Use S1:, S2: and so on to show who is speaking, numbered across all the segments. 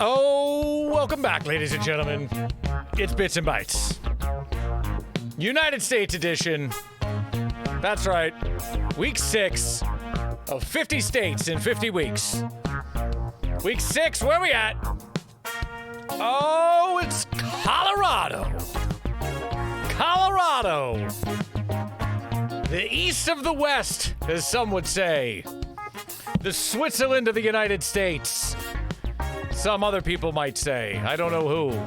S1: Oh, welcome back, ladies and gentlemen. It's Bits and Bytes. United States edition. That's right. Week 6 of 50 states in 50 weeks. Week 6, where we at? Oh, it's Colorado. Colorado. The east of the West, as some would say. The Switzerland of the United States. Some other people might say. I don't know who,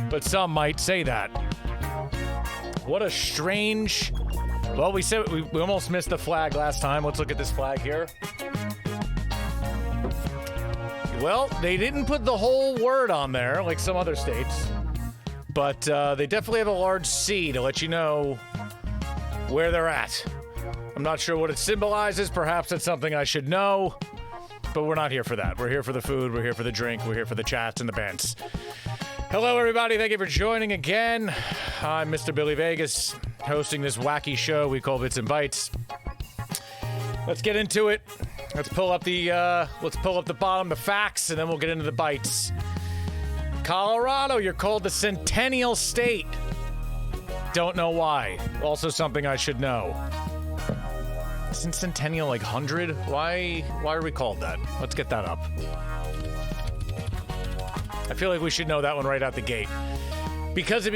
S1: but some might say that. What a strange... Well, we said we almost missed the flag last time. Let's look at this flag here. Well, they didn't put the whole word on there like some other states, but they definitely have a large C to let you know where they're at. I'm not sure what it symbolizes. Perhaps it's something I should know. But we're not here for that. We're here for the food, we're here for the drink, we're here for the chats and the bands. Hello, everybody. Thank you for joining again. I'm Mr. Billy Vegas, hosting this wacky show we call Bits and Bytes. Let's get into it. Let's pull up the bottom, the facts, and then we'll get into the bites. Colorado, you're called the Centennial State. Don't know why. Also something I should know. Isn't Centennial like 100? Why are we called that? Let's get that up. I feel like we should know that one right out the gate. Because it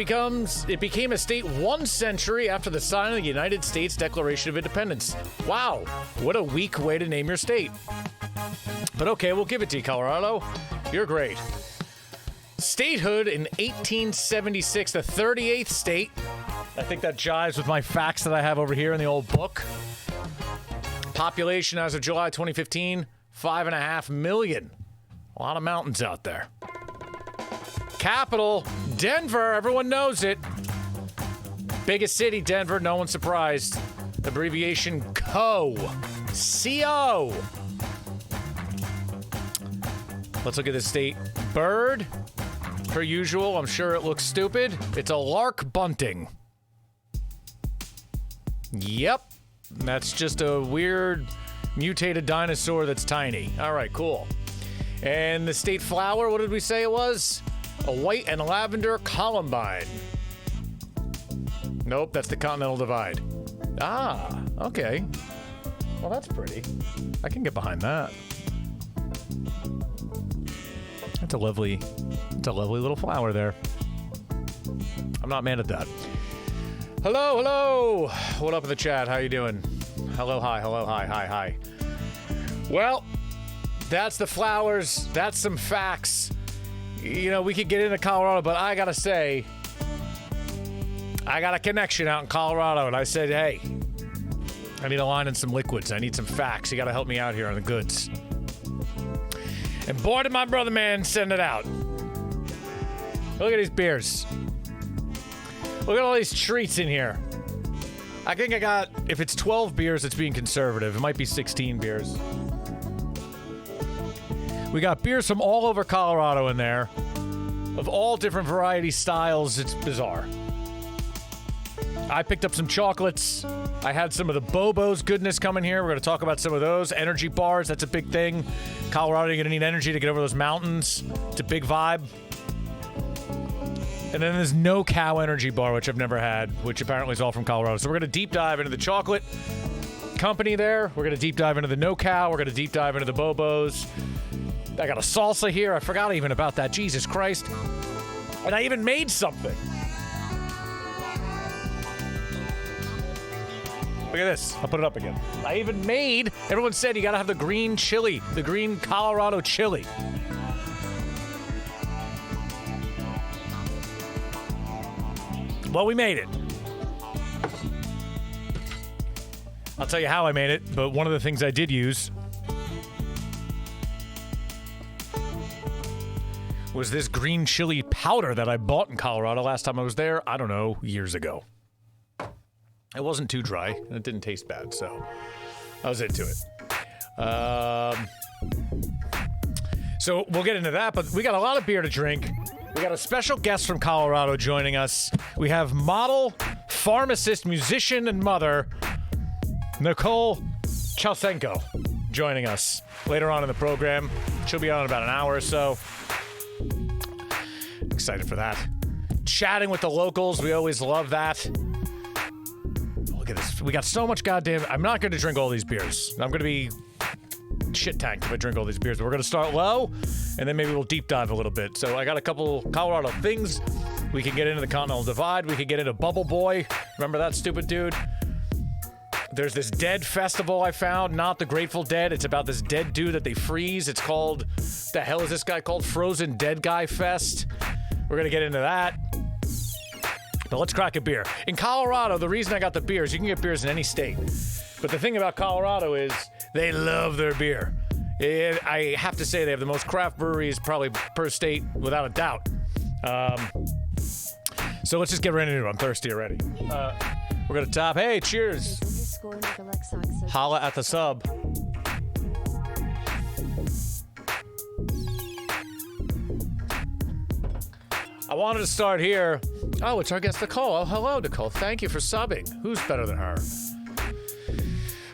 S1: became a state 1 century after the signing of the United States Declaration of Independence. Wow, what a weak way to name your state. But okay, we'll give it to you, Colorado. You're great. Statehood in 1876, the 38th state. I think that jives with my facts that I have over here in the old book. Population as of July 2015, 5.5 million. A lot of mountains out there. Capital, Denver. Everyone knows it. Biggest city, Denver. No one's surprised. Abbreviation CO. CO. Let's look at this state. Bird. Per usual, I'm sure it looks stupid. It's a lark bunting. Yep. That's just a weird mutated dinosaur that's tiny. All right, cool. And the state flower, what did we say it was? A white and lavender columbine. Nope, that's the Continental Divide. Ah, okay. Well, that's pretty. I can get behind that. That's a lovely little flower there. I'm not mad at that. Hello, hello. What up in the chat? How you doing? Hello, hi, hello, hi. Well, that's the flowers. That's some facts. You know, we could get into Colorado, but I gotta say, I got a connection out in Colorado, and I said, hey, I need a line and some liquids. I need some facts. You gotta help me out here on the goods. And boy, did my brother man send it out. Look at these beers. Look at all these treats in here. I think I got, if it's 12 beers, it's being conservative. It might be 16 beers. We got beers from all over Colorado in there, of all different variety styles. It's bizarre. I picked up some chocolates. I had some of the Bobo's goodness coming here. We're going to talk about some of those. Energy bars, that's a big thing. Colorado, you're going to need energy to get over those mountains. It's a big vibe. And then there's No Cow Energy Bar, which I've never had, which apparently is all from Colorado. So we're going to deep dive into the chocolate company there. We're going to deep dive into the No Cow. We're going to deep dive into the Bobos. I got a salsa here. I forgot even about that. Jesus Christ. And I even made something. Look at this. I'll put it up again. I even made, everyone said you got to have the green chili, the green Colorado chili. Well, we made it. I'll tell you how I made it, but one of the things I did use was this green chili powder that I bought in Colorado last time I was there, I don't know, years ago. It wasn't too dry, and it didn't taste bad, so I was into it. So we'll get into that, but we got a lot of beer to drink. We got a special guest from Colorado joining us. We have model, pharmacist, musician, and mother, Nicole Chausenko, joining us later on in the program. She'll be on in about an hour or so. Excited for that. Chatting with the locals. We always love that. Look at this. We got so much goddamn... I'm not going to drink all these beers. I'm going to be shit tanked if I drink all these beers. But we're going to start low, and then maybe we'll deep dive a little bit. So I got a couple Colorado things. We can get into the Continental Divide. We could get into Bubble Boy. Remember that stupid dude? There's this Dead festival I found, not the Grateful Dead. It's about this dead dude that they freeze. It's called... the hell is this guy called? Frozen Dead Guy Fest. We're going to get into that. But let's crack a beer. In Colorado, the reason I got the beers, you can get beers in any state. But the thing about Colorado is they love their beer. I have to say they have the most craft breweries probably per state, without a doubt. So let's just get right into it. I'm thirsty already. We're going to top. Hey, cheers. Holla at the sub. I wanted to start here. Oh, it's our guest Nicole. Oh, hello, Nicole. Thank you for subbing. Who's better than her?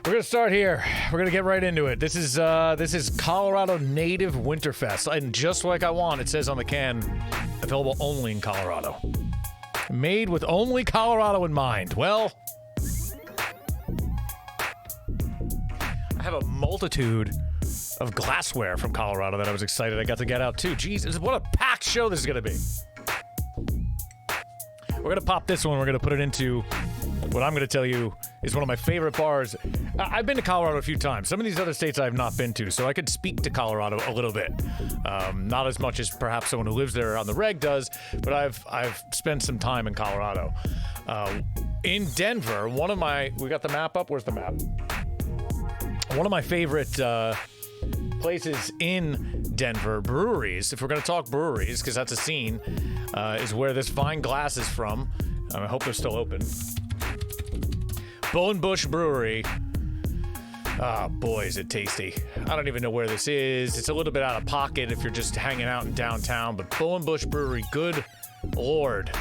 S1: We're gonna start here. We're gonna get right into it. This is Colorado Native Winterfest, and just like I want, it says on the can, available only in Colorado. Made with only Colorado in mind. Well, I have a multitude of glassware from Colorado that I was excited I got to get out too. Jesus, what a packed show this is gonna be. We're going to pop this one. We're going to put it into what I'm going to tell you is one of my favorite bars. I've been to Colorado a few times. Some of these other states I have not been to, so I could speak to Colorado a little bit. Not as much as perhaps someone who lives there on the reg does, but I've spent some time in Colorado. In Denver, we got the map up. Where's the map? One of my favorite places in Denver, breweries, if we're going to talk breweries, because that's a scene, is where this fine glass is from. I hope they're still open. Bow and Bush Brewery. Ah, boy, is it tasty. I don't even know where this is. It's a little bit out of pocket if you're just hanging out in downtown, but Bow and Bush Brewery, good Lord.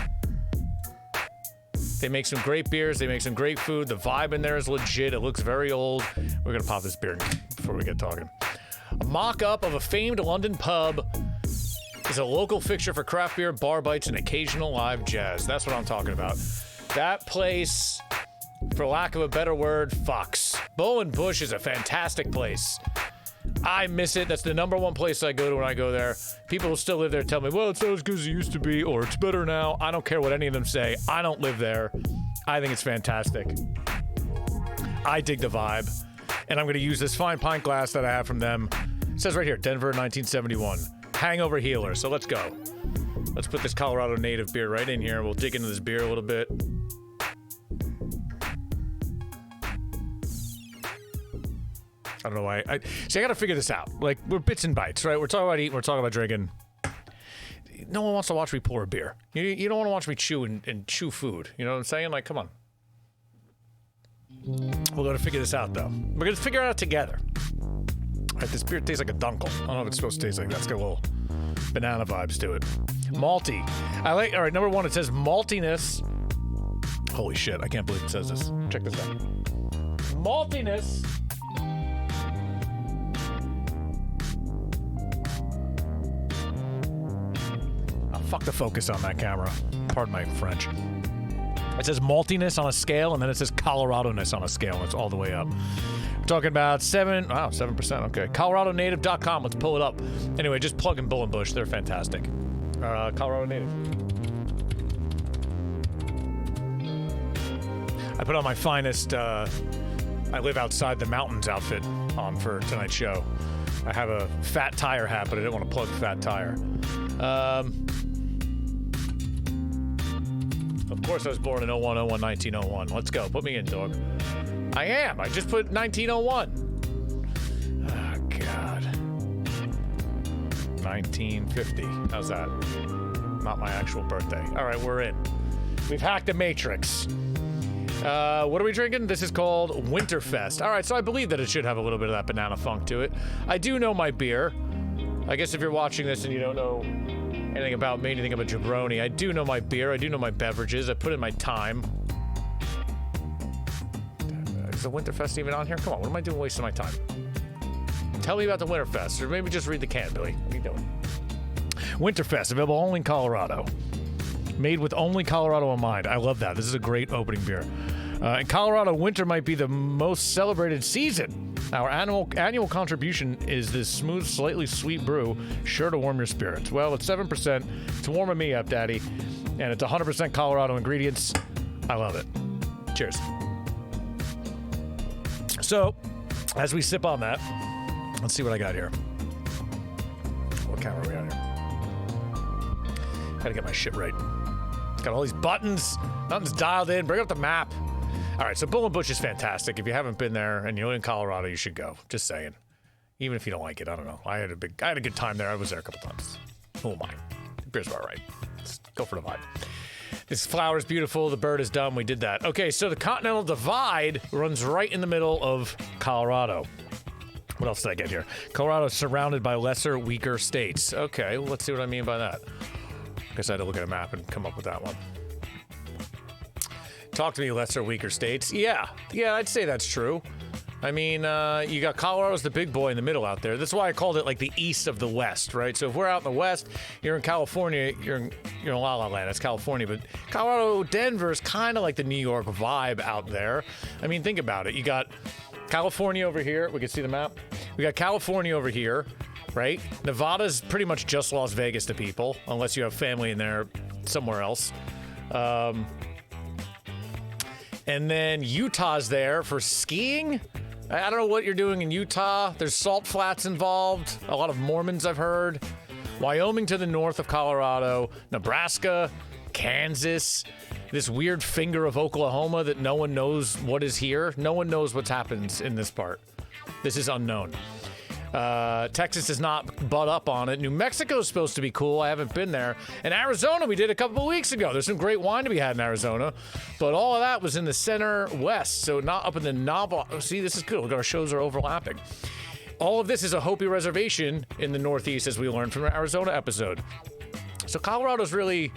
S1: They make some great beers. They make some great food. The vibe in there is legit. It looks very old. We're going to pop this beer before we get talking. A mock-up of a famed London pub is a local fixture for craft beer, bar bites, and occasional live jazz. That's what I'm talking about. That place, for lack of a better word, fucks. Bow and Bush is a fantastic place. I miss it. That's the number one place I go to when I go there. People who still live there tell me, well, it's not as good as it used to be, or it's better now. I don't care what any of them say. I don't live there. I think it's fantastic. I dig the vibe. And I'm going to use this fine pint glass that I have from them. It says right here, Denver 1971. Hangover healer. So let's go. Let's put this Colorado Native beer right in here. We'll dig into this beer a little bit. I don't know why. I got to figure this out. Like, we're bits and bites, right? We're talking about eating. We're talking about drinking. No one wants to watch me pour a beer. You don't want to watch me chew and chew food. You know what I'm saying? Like, come on. We're going to figure this out, though. We're going to figure it out together. All right, this beer tastes like a dunkel. I don't know if it's supposed to taste like that. It's got a little banana vibes to it. Malty. All right, number one, it says maltiness. Holy shit, I can't believe it says this. Check this out. Maltiness. Oh, fuck the focus on that camera. Pardon my French. It says maltiness on a scale, and then it says Colorado-ness on a scale, and it's all the way up. We're talking about 7%. Okay. ColoradoNative.com. Let's pull it up. Anyway, just plug in Bull and Bush. They're fantastic. Colorado Native. I put on my finest, I live outside the mountains outfit on for tonight's show. I have a fat tire hat, but I didn't want to plug fat tire. Of course, I was born in 1901. Let's go. Put me in, dog. I am. I just put 1901. Oh, God. 1950. How's that? Not my actual birthday. All right, we're in. We've hacked the Matrix. What are we drinking? This is called Winterfest. All right, so I believe that it should have a little bit of that banana funk to it. I do know my beer. I guess if you're watching this and you don't know anything about me, anything about jabroni, I do know my beer. I do know my beverages. I put in my time. Is the Winterfest even on here? Come on, what am I doing wasting my time? Tell me about the Winterfest, or maybe just read the can, Billy. What are you doing? Winterfest, available only in Colorado. Made with only Colorado in mind. I love that. This is a great opening beer. In Colorado, winter might be the most celebrated season. Our annual contribution is this smooth, slightly sweet brew, sure to warm your spirits. Well, it's 7%. It's warming me up, Daddy. And it's 100% Colorado ingredients. I love it. Cheers. So, as we sip on that, let's see what I got here. What camera are we on here? Gotta get my shit right. Got all these buttons. Nothing's dialed in. Bring up the map. All right, so Bull and Bush is fantastic. If you haven't been there and you're in Colorado, you should go. Just saying. Even if you don't like it, I don't know. I had a good time there. I was there a couple times. Who am I? The beer's all right. Let's go for the vibe. This flower is beautiful. The bird is dumb. We did that. Okay, so the Continental Divide runs right in the middle of Colorado. What else did I get here? Colorado is surrounded by lesser, weaker states. Okay, well, let's see what I mean by that. I guess I had to look at a map and come up with that one. Talk to me, lesser, weaker states. Yeah, I'd say that's true. I mean, you got Colorado's the big boy in the middle out there. That's why I called it like the east of the west, right? So if we're out in the west, you're in California, you're in La La Land. It's California, but Colorado, Denver is kind of like the New York vibe out there. I mean, think about it. You got California over here. We can see the map. We got California over here, right? Nevada's pretty much just Las Vegas to people, unless you have family in there somewhere else. And then Utah's there for skiing. I don't know what you're doing in Utah. There's salt flats involved. A lot of Mormons, I've heard. Wyoming to the north of Colorado. Nebraska, Kansas. This weird finger of Oklahoma that no one knows what is here. No one knows what happens in this part. This is unknown. Texas does not butt up on it. New Mexico's supposed to be cool. I haven't been there. And Arizona, we did a couple of weeks ago. There's some great wine to be had in Arizona. But all of that was in the center west, so not up in the Navajo. See, this is good. Look, our shows are overlapping. All of this is a Hopi reservation in the Northeast, as we learned from the Arizona episode. So Colorado's really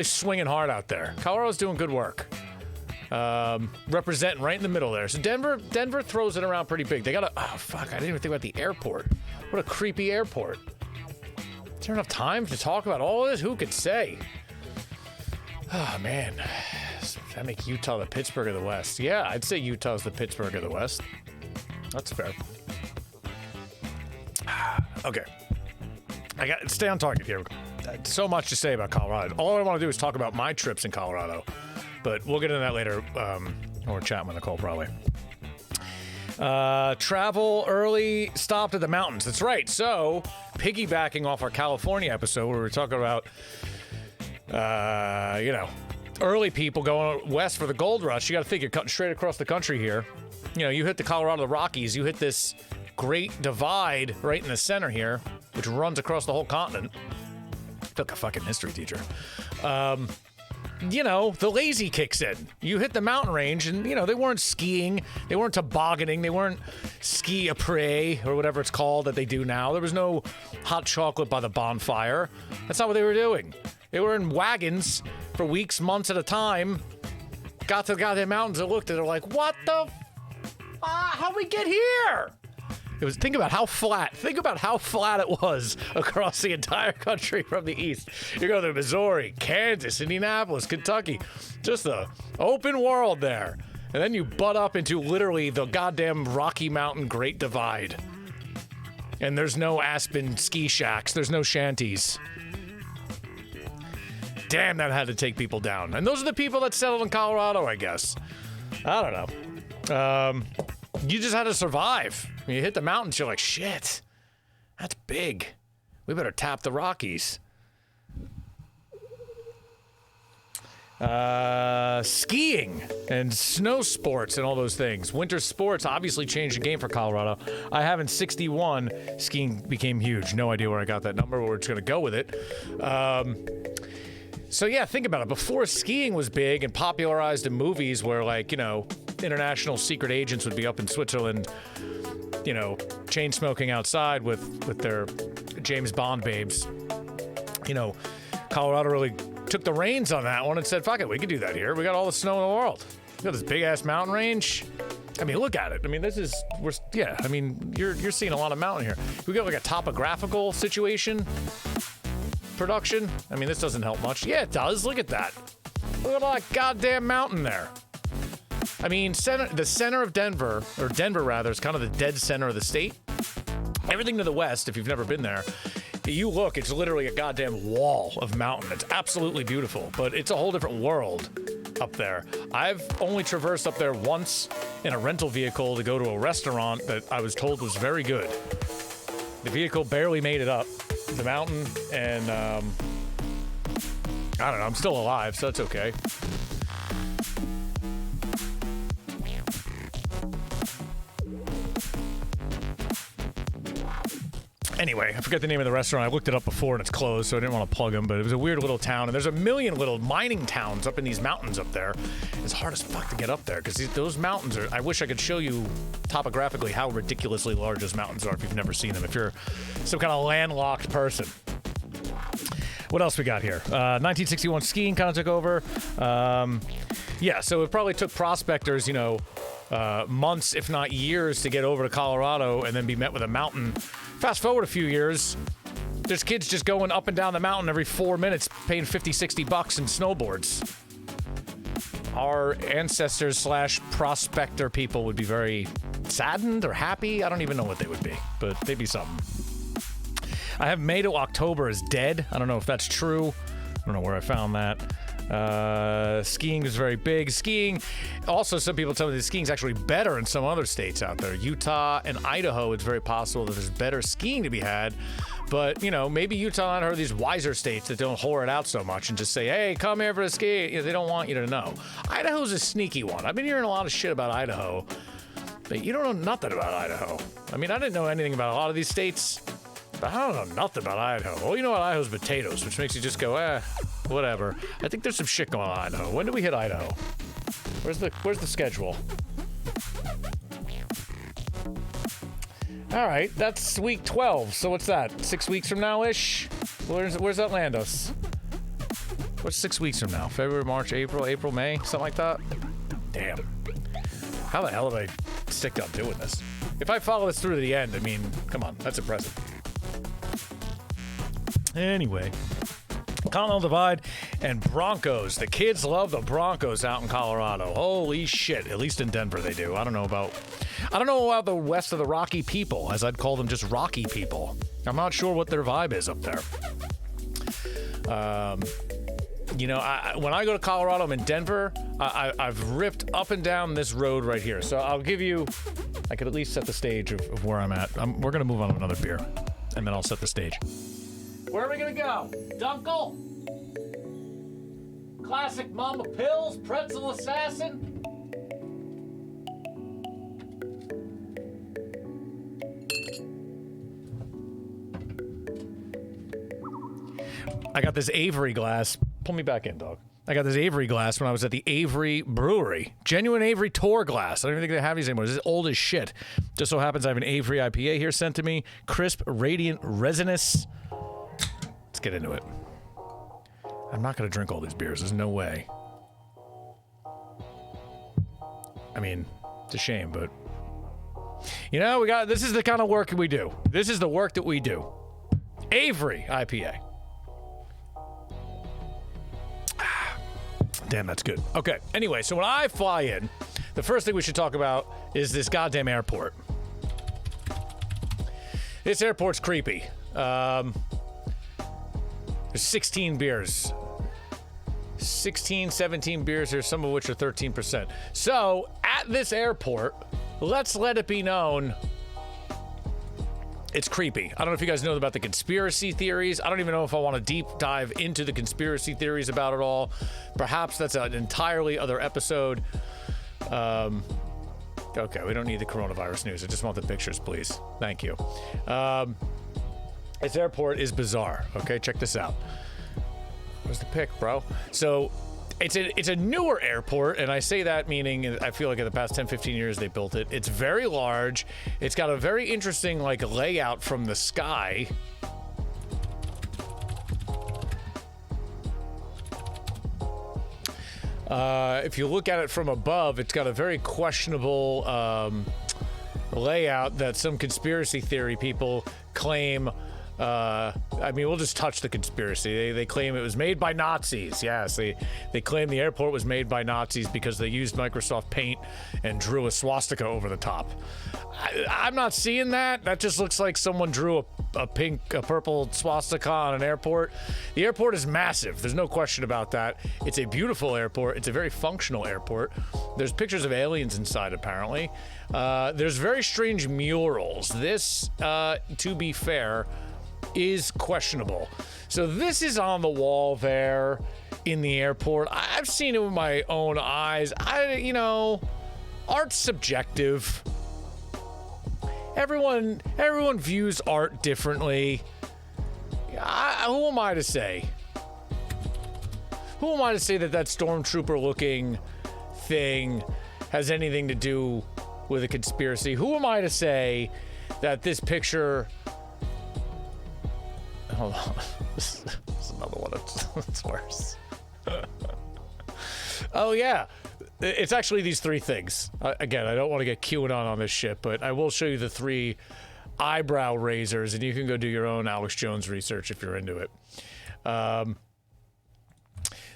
S1: swinging hard out there. Colorado's doing good work. Representing right in the middle there. So Denver throws it around pretty big. They got oh fuck, I didn't even think about the airport. What a creepy airport. Is there enough time to talk about all of this? Who could say? Oh man. Does that make Utah the Pittsburgh of the West? Yeah, I'd say Utah's the Pittsburgh of the West. That's fair. Okay. I got stay on target here. So much to say about Colorado. All I want to do is talk about my trips in Colorado. But we'll get into that later, or chat with Nicole probably. Travel early, stopped at the mountains. That's right. So, piggybacking off our California episode where we were talking about, early people going west for the gold rush. You got to think you're cutting straight across the country here. You know, you hit the Colorado Rockies. You hit this great divide right in the center here, which runs across the whole continent. I feel like a fucking history teacher. The lazy kicks in. You hit the mountain range and, they weren't skiing. They weren't tobogganing. They weren't ski après or whatever it's called that they do now. There was no hot chocolate by the bonfire. That's not what they were doing. They were in wagons for weeks, months at a time. Got to the goddamn mountains and looked at it like, what the how'd we get here? Think about how flat it was across the entire country from the east. You go to Missouri, Kansas, Indianapolis, Kentucky, just the open world there. And then you butt up into literally the goddamn Rocky Mountain Great Divide. And there's no Aspen ski shacks. There's no shanties. Damn, that had to take people down. And those are the people that settled in Colorado, I guess. I don't know. You just had to survive. When you hit the mountains, you're like, shit, that's big. We better tap the Rockies. Skiing and snow sports and all those things. Winter sports obviously changed the game for Colorado. I have in 61, skiing became huge. No idea where I got that number, but we're just going to go with it. So yeah, think about it. Before skiing was big and popularized in movies where international secret agents would be up in Switzerland, chain smoking outside with their James Bond babes. Colorado really took the reins on that one and said, fuck it, we can do that here. We got all the snow in the world. We got this big ass mountain range. I mean, look at it. I mean, yeah, I mean, you're seeing a lot of mountain here. We got like a topographical situation, production. I mean, this doesn't help much. Yeah, it does. Look at that. Look at all that goddamn mountain there. I mean, the center of Denver, or Denver rather, is kind of the dead center of the state. Everything to the west, if you've never been there, you look, it's literally a goddamn wall of mountain. It's absolutely beautiful, but it's a whole different world up there. I've only traversed up there once in a rental vehicle to go to a restaurant that I was told was very good. The vehicle barely made it up the mountain, and I don't know, I'm still alive, so that's okay. Anyway, I forget the name of the restaurant. I looked it up before and it's closed, so I didn't want to plug them, but it was a weird little town, and there's a million little mining towns up in these mountains up there. It's hard as fuck to get up there, because those mountains are... I wish I could show you topographically how ridiculously large those mountains are if you've never seen them, if you're some kind of landlocked person. What else we got here? 1961 skiing kind of took over. Yeah, so it probably took prospectors, you know, months, if not years, to get over to Colorado and then be met with a mountain. Fast forward a few years, there's kids just going up and down the mountain every 4 minutes, paying $50-$60 in snowboards. Our ancestors / prospector people would be very saddened or happy. I don't even know what they would be, but they'd be something. I have May to October is dead. I don't know if that's true. I don't know where I found that. Skiing is very big. Skiing, also some people tell me that skiing is actually better in some other states out there. Utah and Idaho, it's very possible that there's better skiing to be had. But, you know, maybe Utah and Idaho are these wiser states that don't whore it out so much and just say, hey, come here for a ski. You know, they don't want you to know. Idaho's a sneaky one. I've been hearing a lot of shit about Idaho, but you don't know nothing about Idaho. I mean, I didn't know anything about a lot of these states, but I don't know nothing about Idaho. Well, you know what? Idaho's potatoes, which makes you just go, whatever. I think there's some shit going on in Idaho. When do we hit Idaho? Where's the schedule? All right, that's week 12. So what's that? 6 weeks from now-ish? Where's that land us? What's 6 weeks from now? February, March, April, May? Something like that? Damn. How the hell did I stick up doing this? If I follow this through to the end, I mean, come on, that's impressive. Anyway, Continental Divide and Broncos. The kids love the Broncos out in Colorado. Holy shit! At least in Denver they do. I don't know about the west of the Rocky people, as I'd call them, just Rocky people. I'm not sure what their vibe is up there. You know, when I go to Colorado, I'm in Denver. I've ripped up and down this road right here. So I'll give you. I could at least set the stage of where I'm at. We're gonna move on to another beer, and then I'll set the stage. Where are we gonna go? Dunkel? Classic Mama Pills? Pretzel Assassin? I got this Avery glass. Pull me back in, dog. I got this Avery glass when I was at the Avery Brewery. Genuine Avery Tour glass. I don't even think they have these anymore. This is old as shit. Just so happens I have an Avery IPA here sent to me. Crisp, radiant, resinous. Let's get into it. I'm not going to drink all these beers. There's no way. I mean, it's a shame, but... You know, this is the kind of work we do. This is the work that we do. Avery IPA. Damn, that's good. Okay, anyway, so when I fly in, the first thing we should talk about is this goddamn airport. This airport's creepy. There's 16 beers. 16, 17 beers here, some of which are 13%. So, at this airport, let's let it be known it's creepy. I don't know if you guys know about the conspiracy theories. I don't even know if I want to deep dive into the conspiracy theories about it all. Perhaps that's an entirely other episode. Okay, we don't need the coronavirus news. I just want the pictures, please. Thank you. This airport is bizarre. Okay, check this out. Where's the pic, bro? So it's a newer airport, and I say that meaning I feel like in the past 10, 15 years they built it. It's very large. It's got a very interesting like layout from the sky. If you look at it from above, it's got a very questionable layout that some conspiracy theory people claim. I mean, we'll just touch the conspiracy. They claim it was made by Nazis. Yes, they claim the airport was made by Nazis because they used Microsoft Paint and drew a swastika over the top. I'm not seeing that. That just looks like someone drew a purple swastika on an airport. The airport is massive. There's no question about that. It's a beautiful airport. It's a very functional airport. There's pictures of aliens inside, apparently. There's very strange murals. This, to be fair, is questionable. So this is on the wall there in the airport. I've seen it with my own eyes. You know, art's subjective. Everyone views art differently. Who am I to say? Who am I to say that stormtrooper-looking thing has anything to do with a conspiracy? Who am I to say that this picture... Hold on. This is another one that's worse. Oh, yeah. It's actually these three things. Again, I don't want to get QAnon on this shit, but I will show you the three eyebrow raisers, and you can go do your own Alex Jones research if you're into it.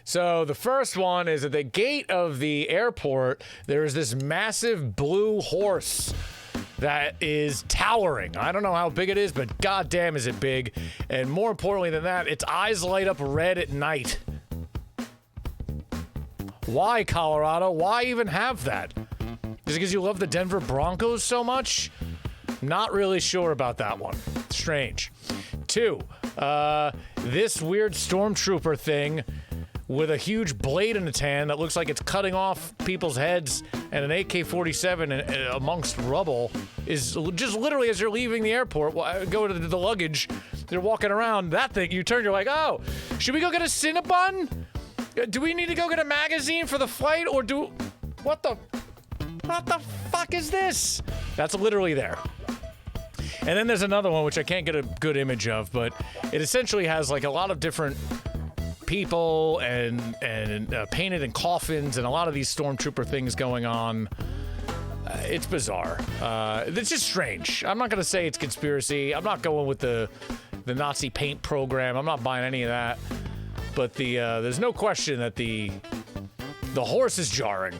S1: So the first one is at the gate of the airport, there is this massive blue horse that is towering. I don't know how big it is, but goddamn is it big. And more importantly than that, its eyes light up red at night. Why, Colorado? Why even have that? Is it because you love the Denver Broncos so much? Not really sure about that one. Strange. 2, this weird stormtrooper thing with a huge blade in its hand that looks like it's cutting off people's heads and an AK-47 amongst rubble is just literally as you're leaving the airport, go to the luggage, they're walking around, that thing, you turn, you're like, oh, should we go get a Cinnabon? Do we need to go get a magazine for the flight, or what the fuck is this? That's literally there. And then there's another one, which I can't get a good image of, but it essentially has like a lot of different people and painted in coffins and a lot of these stormtrooper things going on. It's bizarre. It's just strange. I'm not going to say it's conspiracy. I'm not going with the Nazi paint program. I'm not buying any of that. But there's no question that the horse is jarring.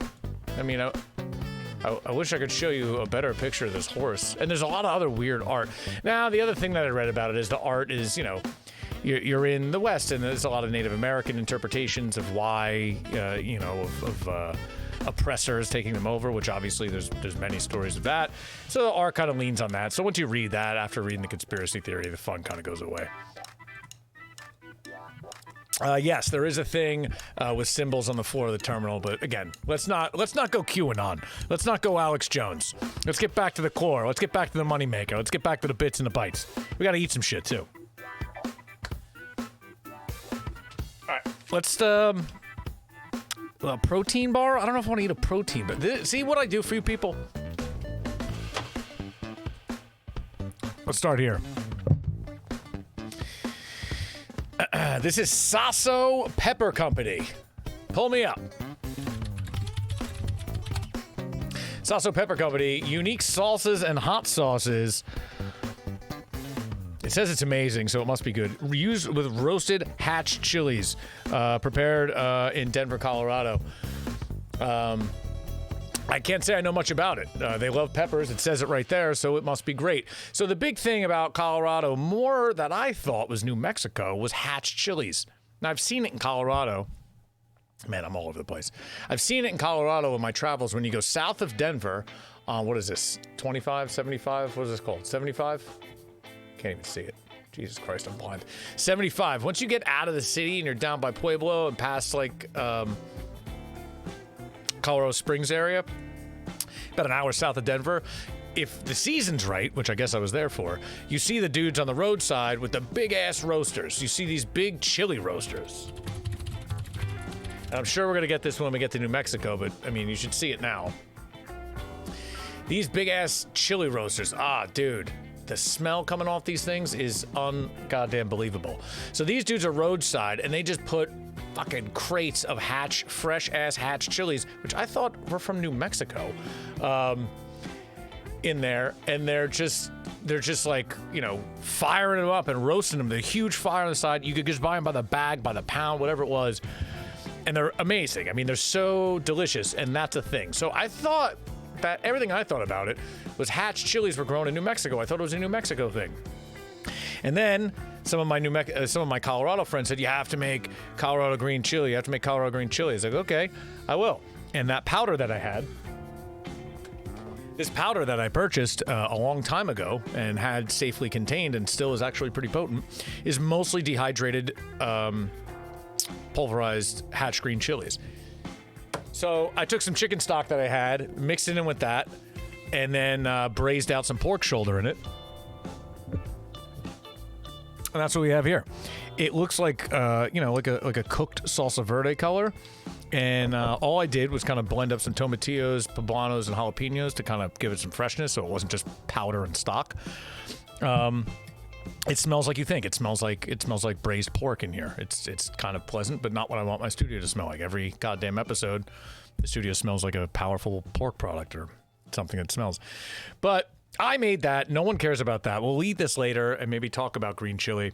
S1: I mean, I wish I could show you a better picture of this horse. And there's a lot of other weird art. Now, the other thing that I read about it is the art is, you know, you're in the West, and there's a lot of Native American interpretations of why, you know, of oppressors taking them over, which obviously there's many stories of that. So the art kind of leans on that. So once you read that, after reading the conspiracy theory, the fun kind of goes away. Yes, there is a thing with symbols on the floor of the terminal, but again, let's not go QAnon. Let's not go Alex Jones. Let's get back to the core. Let's get back to the moneymaker. Let's get back to the bits and the bytes. We got to eat some shit too. All right, let's a protein bar. I don't know if I want to eat a protein, but see what I do for you people. Let's start here. This is Sasso Pepper Company. Pull me up. Sasso Pepper Company, unique salsas and hot sauces. It says it's amazing, so it must be good. Used with roasted hatch chilies, prepared in Denver, Colorado. I can't say I know much about it. They love peppers. It says it right there, so it must be great. So the big thing about Colorado, more that I thought was New Mexico, was hatch chilies. Now, I've seen it in Colorado. Man, I'm all over the place. I've seen it in Colorado in my travels when you go south of Denver on, what is this, 25, 75? What is this called, 75? Can't even see it. Jesus Christ, I'm blind. 75. Once you get out of the city and you're down by Pueblo and past, like, Colorado Springs area, about an hour south of Denver. If the season's right, which I guess I was there for, you see the dudes on the roadside with the big-ass roasters. You see these big chili roasters. And I'm sure we're going to get this when we get to New Mexico, but, I mean, you should see it now. These big-ass chili roasters. Ah, dude. The smell coming off these things is un-goddamn believable. So these dudes are roadside, and they just put fucking crates of fresh-ass Hatch chilies, which I thought were from New Mexico, in there, and they're just like, you know, firing them up and roasting them. They're huge fire on the side. You could just buy them by the bag, by the pound, whatever it was, and they're amazing. I mean, they're so delicious, and that's a thing. So I thought that everything I thought about it was Hatch chilies were grown in New Mexico. I thought it was a New Mexico thing. And then some of my Colorado friends said, you have to make Colorado green chili. You have to make Colorado green chili. I was like, okay, I will. And that powder that I had, this powder that I purchased a long time ago and had safely contained and still is actually pretty potent, is mostly dehydrated, pulverized Hatch green chilies. So I took some chicken stock that I had, mixed it in with that, and then braised out some pork shoulder in it. And that's what we have here. It looks like, you know, like a cooked salsa verde color. And all I did was kind of blend up some tomatillos, poblanos, and jalapenos to kind of give it some freshness, so it wasn't just powder and stock. It smells like you think. It smells like braised pork in here. It's kind of pleasant, but not what I want my studio to smell like. Every goddamn episode, the studio smells like a powerful pork product or something that smells. But I made that. No one cares about that. We'll eat this later and maybe talk about green chili.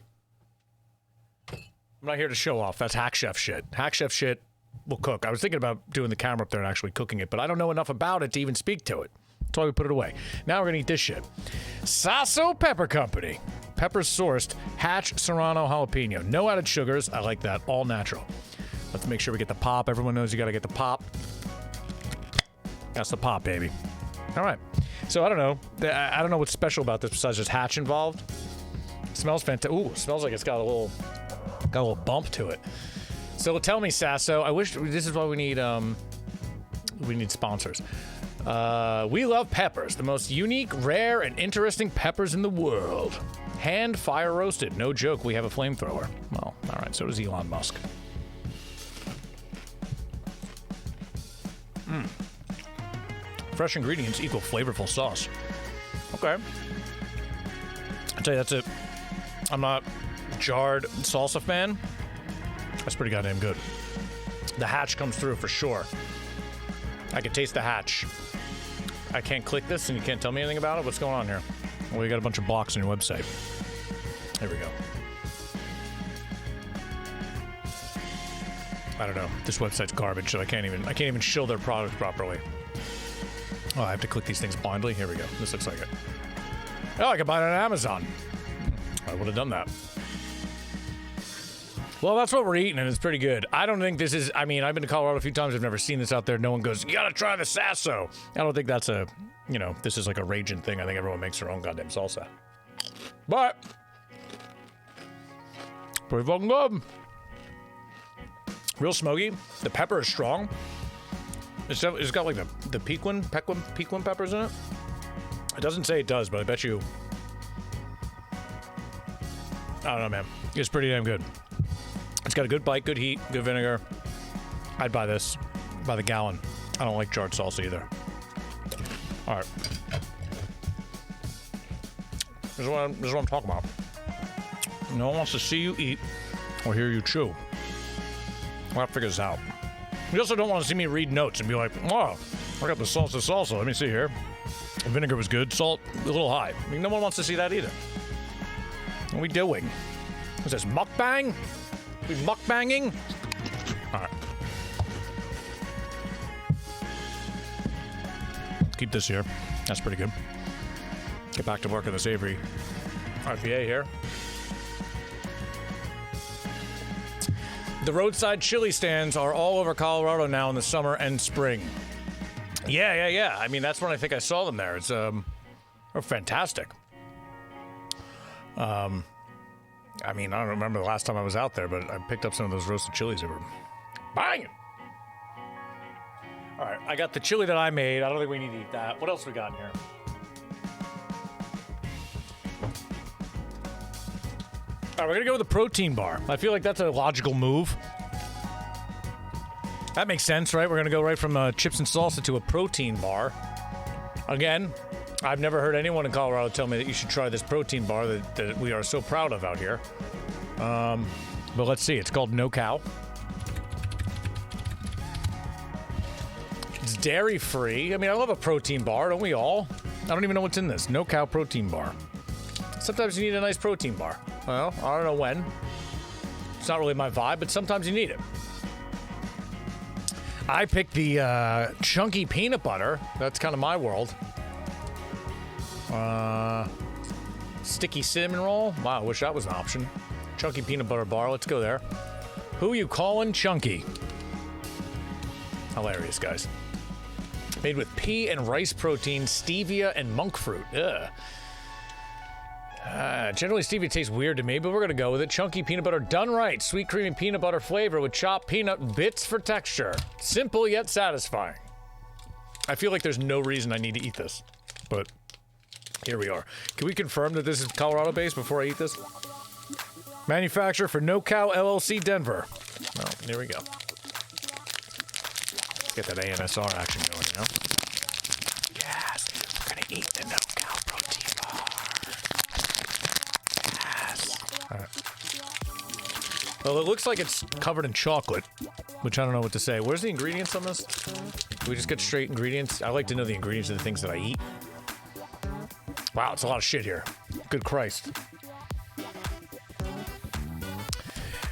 S1: I'm not here to show off. That's Hack Chef shit. Hack Chef shit will cook. I was thinking about doing the camera up there and actually cooking it, but I don't know enough about it to even speak to it. That's why we put it away. Now we're gonna eat this shit. Sasso Pepper Company. Peppers sourced, Hatch, Serrano, jalapeno. No added sugars. I like that. All natural. Let's make sure we get the pop. Everyone knows you gotta get the pop. That's the pop, baby. All right. So I don't know. I don't know what's special about this besides just Hatch involved. It smells fantastic. Ooh, it smells like it's got a little bump to it. So tell me, Sasso. I wish this is why we need sponsors. We love peppers, the most unique, rare, and interesting peppers in the world. Hand fire roasted. No joke, we have a flamethrower. Well, all right, so does Elon Musk. Fresh ingredients equal flavorful sauce. Okay. I'll tell you, that's it. I'm not a jarred salsa fan. That's pretty goddamn good. The Hatch comes through for sure. I can taste the Hatch. I can't click this and you can't tell me anything about it? What's going on here? Well, you got a bunch of blocks on your website. Here we go. I don't know. This website's garbage, so I can't even show their product properly. Oh, I have to click these things blindly? Here we go. This looks like it. Oh, I can buy it on Amazon. I would have done that. Well, that's what we're eating, and it's pretty good. I don't think this is... I mean, I've been to Colorado a few times. I've never seen this out there. No one goes, you gotta try the Sasso. I don't think that's a... You know, this is like a raging thing. I think everyone makes their own goddamn salsa. But... pretty fucking good. Real smoky. The pepper is strong. It's got like the Pequin peppers in it. It doesn't say it does, but I bet you... I don't know, man. It's pretty damn good. It's got a good bite, good heat, good vinegar. I'd buy this by the gallon. I don't like jarred salsa either. All right. This is what I'm talking about. No one wants to see you eat or hear you chew. We'll have to figure this out. You also don't want to see me read notes and be like, oh, I got the salsa. Let me see here. The vinegar was good. Salt, a little high. I mean, no one wants to see that either. What are we doing? What's this, mukbang? We mukbanging? All right. Keep this here. That's pretty good. Get back to work on this Avery IPA here. The roadside chili stands are all over Colorado now in the summer and spring. Yeah. I mean, that's when I think I saw them there. It's they're fantastic. I mean, I don't remember the last time I was out there, but I picked up some of those roasted chilies that were banging. All right, I got the chili that I made. I don't think we need to eat that. What else we got in here? All right, we're gonna go with the protein bar. I feel like that's a logical move. That makes sense, right? We're gonna go right from chips and salsa to a protein bar. Again, I've never heard anyone in Colorado tell me that you should try this protein bar that we are so proud of out here. But let's see. It's called No Cow. dairy free. I mean, I love a protein bar, don't we all? I don't even know what's in this. No cow protein bar. Sometimes you need a nice protein bar. Well, I don't know when. It's not really my vibe, but sometimes you need it. I picked the chunky peanut butter. That's kind of my world. Sticky cinnamon roll. Wow, I wish that was an option. Chunky peanut butter bar. Let's go there. Who you calling chunky? Hilarious, guys. Made with pea and rice protein, stevia, and monk fruit. Ugh. Generally, stevia tastes weird to me, but we're going to go with it. Chunky peanut butter done right. Sweet creamy peanut butter flavor with chopped peanut bits for texture. Simple yet satisfying. I feel like there's no reason I need to eat this, but here we are. Can we confirm that this is Colorado-based before I eat this? Manufacturer for No Cow LLC, Denver. Well, here we go. Let's get that ANSR action going, you know? Yes, we're going to eat the No Cow protein bar. Yes. All right. Well, it looks like it's covered in chocolate, which I don't know what to say. Where's the ingredients on this? Do we just get straight ingredients? I like to know the ingredients of the things that I eat. Wow, it's a lot of shit here. Good Christ.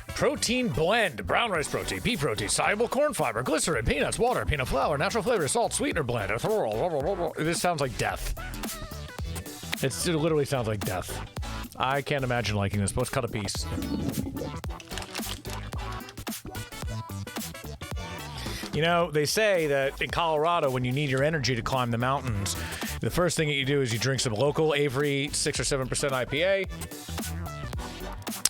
S1: Protein blend, brown rice protein, pea protein, soluble corn fiber, glycerin, peanuts, water, peanut flour, natural flavor, salt, sweetener blend. This sounds like death. It literally sounds like death. I can't imagine liking this, but let's cut a piece. You know, they say that in Colorado, when you need your energy to climb the mountains, the first thing that you do is you drink some local Avery 6 or 7% IPA.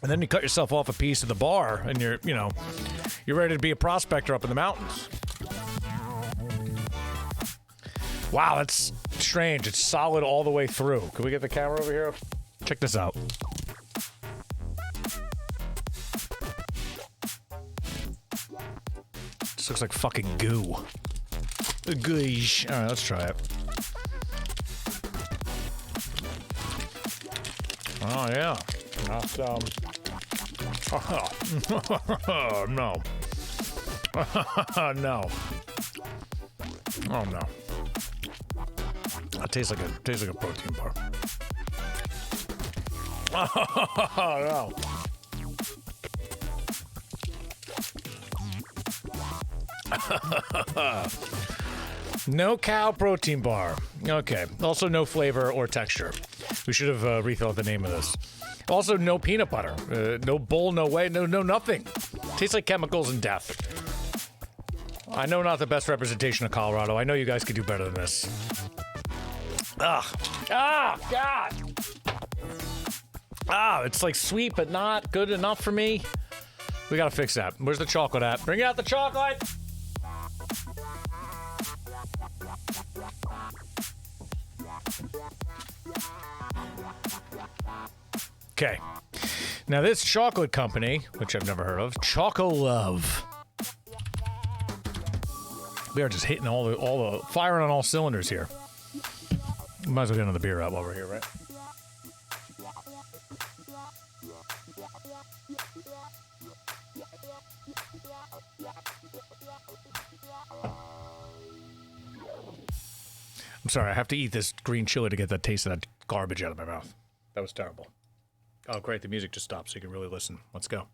S1: And then you cut yourself off a piece of the bar, and you're ready to be a prospector up in the mountains. Wow, that's strange. It's solid all the way through. Can we get the camera over here? Check this out. This looks like fucking goo. Goosh. All right, let's try it. Oh, yeah. That's, oh, no. No. Oh, no. That tastes like a protein bar. Oh, no. No cow protein bar. Okay. Also, no flavor or texture. We should have rethought the name of this. Also, no peanut butter. No bowl, no way, no nothing. Tastes like chemicals and death. I know not the best representation of Colorado. I know you guys could do better than this. Ugh. Ah, God. Ah, it's like sweet, but not good enough for me. We gotta fix that. Where's the chocolate at? Bring out the chocolate! Okay. Now this chocolate company, which I've never heard of, Choco Love. We are just hitting all the firing on all cylinders here. Might as well get another beer out while we're here, right? I'm sorry, I have to eat this green chili to get that taste of that garbage out of my mouth. That was terrible. Oh, great. The music just stopped so you can really listen. Let's go.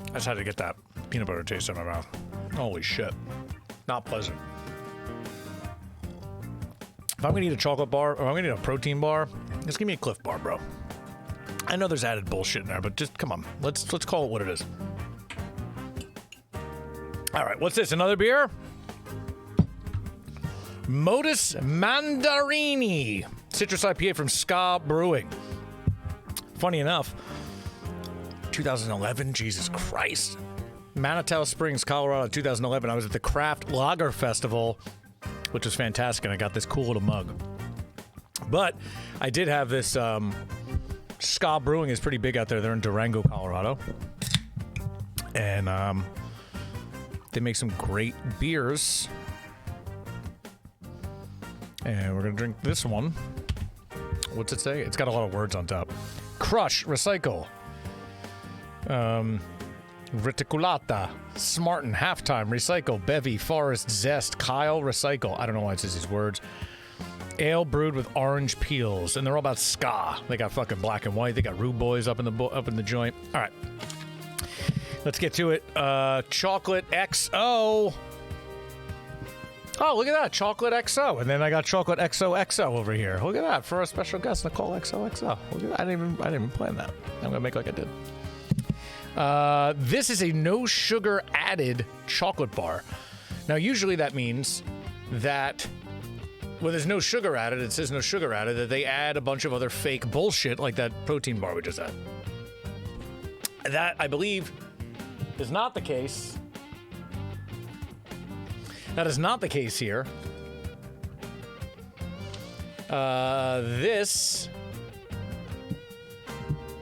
S1: I just had to get that peanut butter taste in my mouth. Holy shit. Not pleasant. If I'm going to eat a chocolate bar or I'm going to eat a protein bar, just give me a Cliff Bar, bro. I know there's added bullshit in there, but just come on. Let's call it what it is. All right, what's this? Another beer? Modus Mandarini. Citrus IPA from Ska Brewing. Funny enough, 2011, Jesus Christ. Manitou Springs, Colorado, 2011. I was at the Craft Lager Festival, which was fantastic, and I got this cool little mug. But I did have this, Ska Brewing is pretty big out there. They're in Durango, Colorado. And they make some great beers. And we're going to drink this one. What's it say? It's got a lot of words on top. Crush, recycle, Reticulata, Smarten, Halftime, Recycle, Bevy, Forest, Zest, Kyle, Recycle. I don't know why it says these words. Ale brewed with orange peels, and they're all about ska. They got fucking black and white. They got Rude Boys up in the joint. All right, let's get to it. Chocolate XO. Oh, look at that, Chocolate XO, and then I got Chocolate XOXO over here. Look at that for a special guest, Nicole XOXO. Look at that. I didn't even plan that. I'm gonna make like I did. This is a no sugar added chocolate bar. Now, usually that means that. Well, there's no sugar added. It says no sugar added. That they add a bunch of other fake bullshit like that protein bar we just had. That, I believe, is not the case. That is not the case here. This...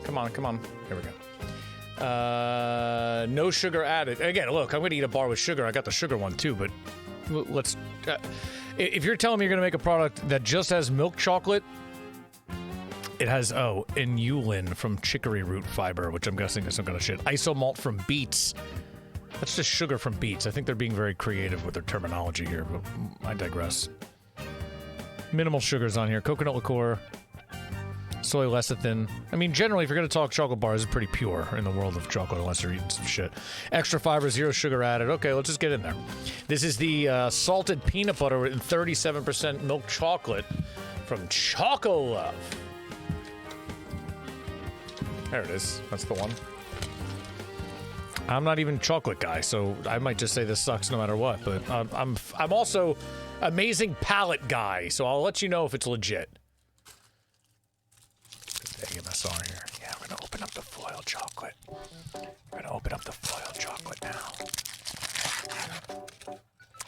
S1: Come on. Here we go. No sugar added. Again, look, I'm going to eat a bar with sugar. I got the sugar one, too, but let's... if you're telling me you're going to make a product that just has milk chocolate, it has, inulin from chicory root fiber, which I'm guessing is some kind of shit. Isomalt from beets. That's just sugar from beets. I think they're being very creative with their terminology here, but I digress. Minimal sugars on here. Coconut liqueur. Soy lecithin. I mean, generally, if you're going to talk chocolate bars, it's pretty pure in the world of chocolate, unless you're eating some shit. Extra fiber, zero sugar added. Okay, let's just get in there. This is the salted peanut butter and 37% milk chocolate from Choco Love. There it is. That's the one. I'm not even a chocolate guy, so I might just say this sucks no matter what. But I'm also amazing palate guy, so I'll let you know if it's legit. AMS on here. Yeah, we're gonna open up the foil chocolate. We're gonna open up the foil chocolate now.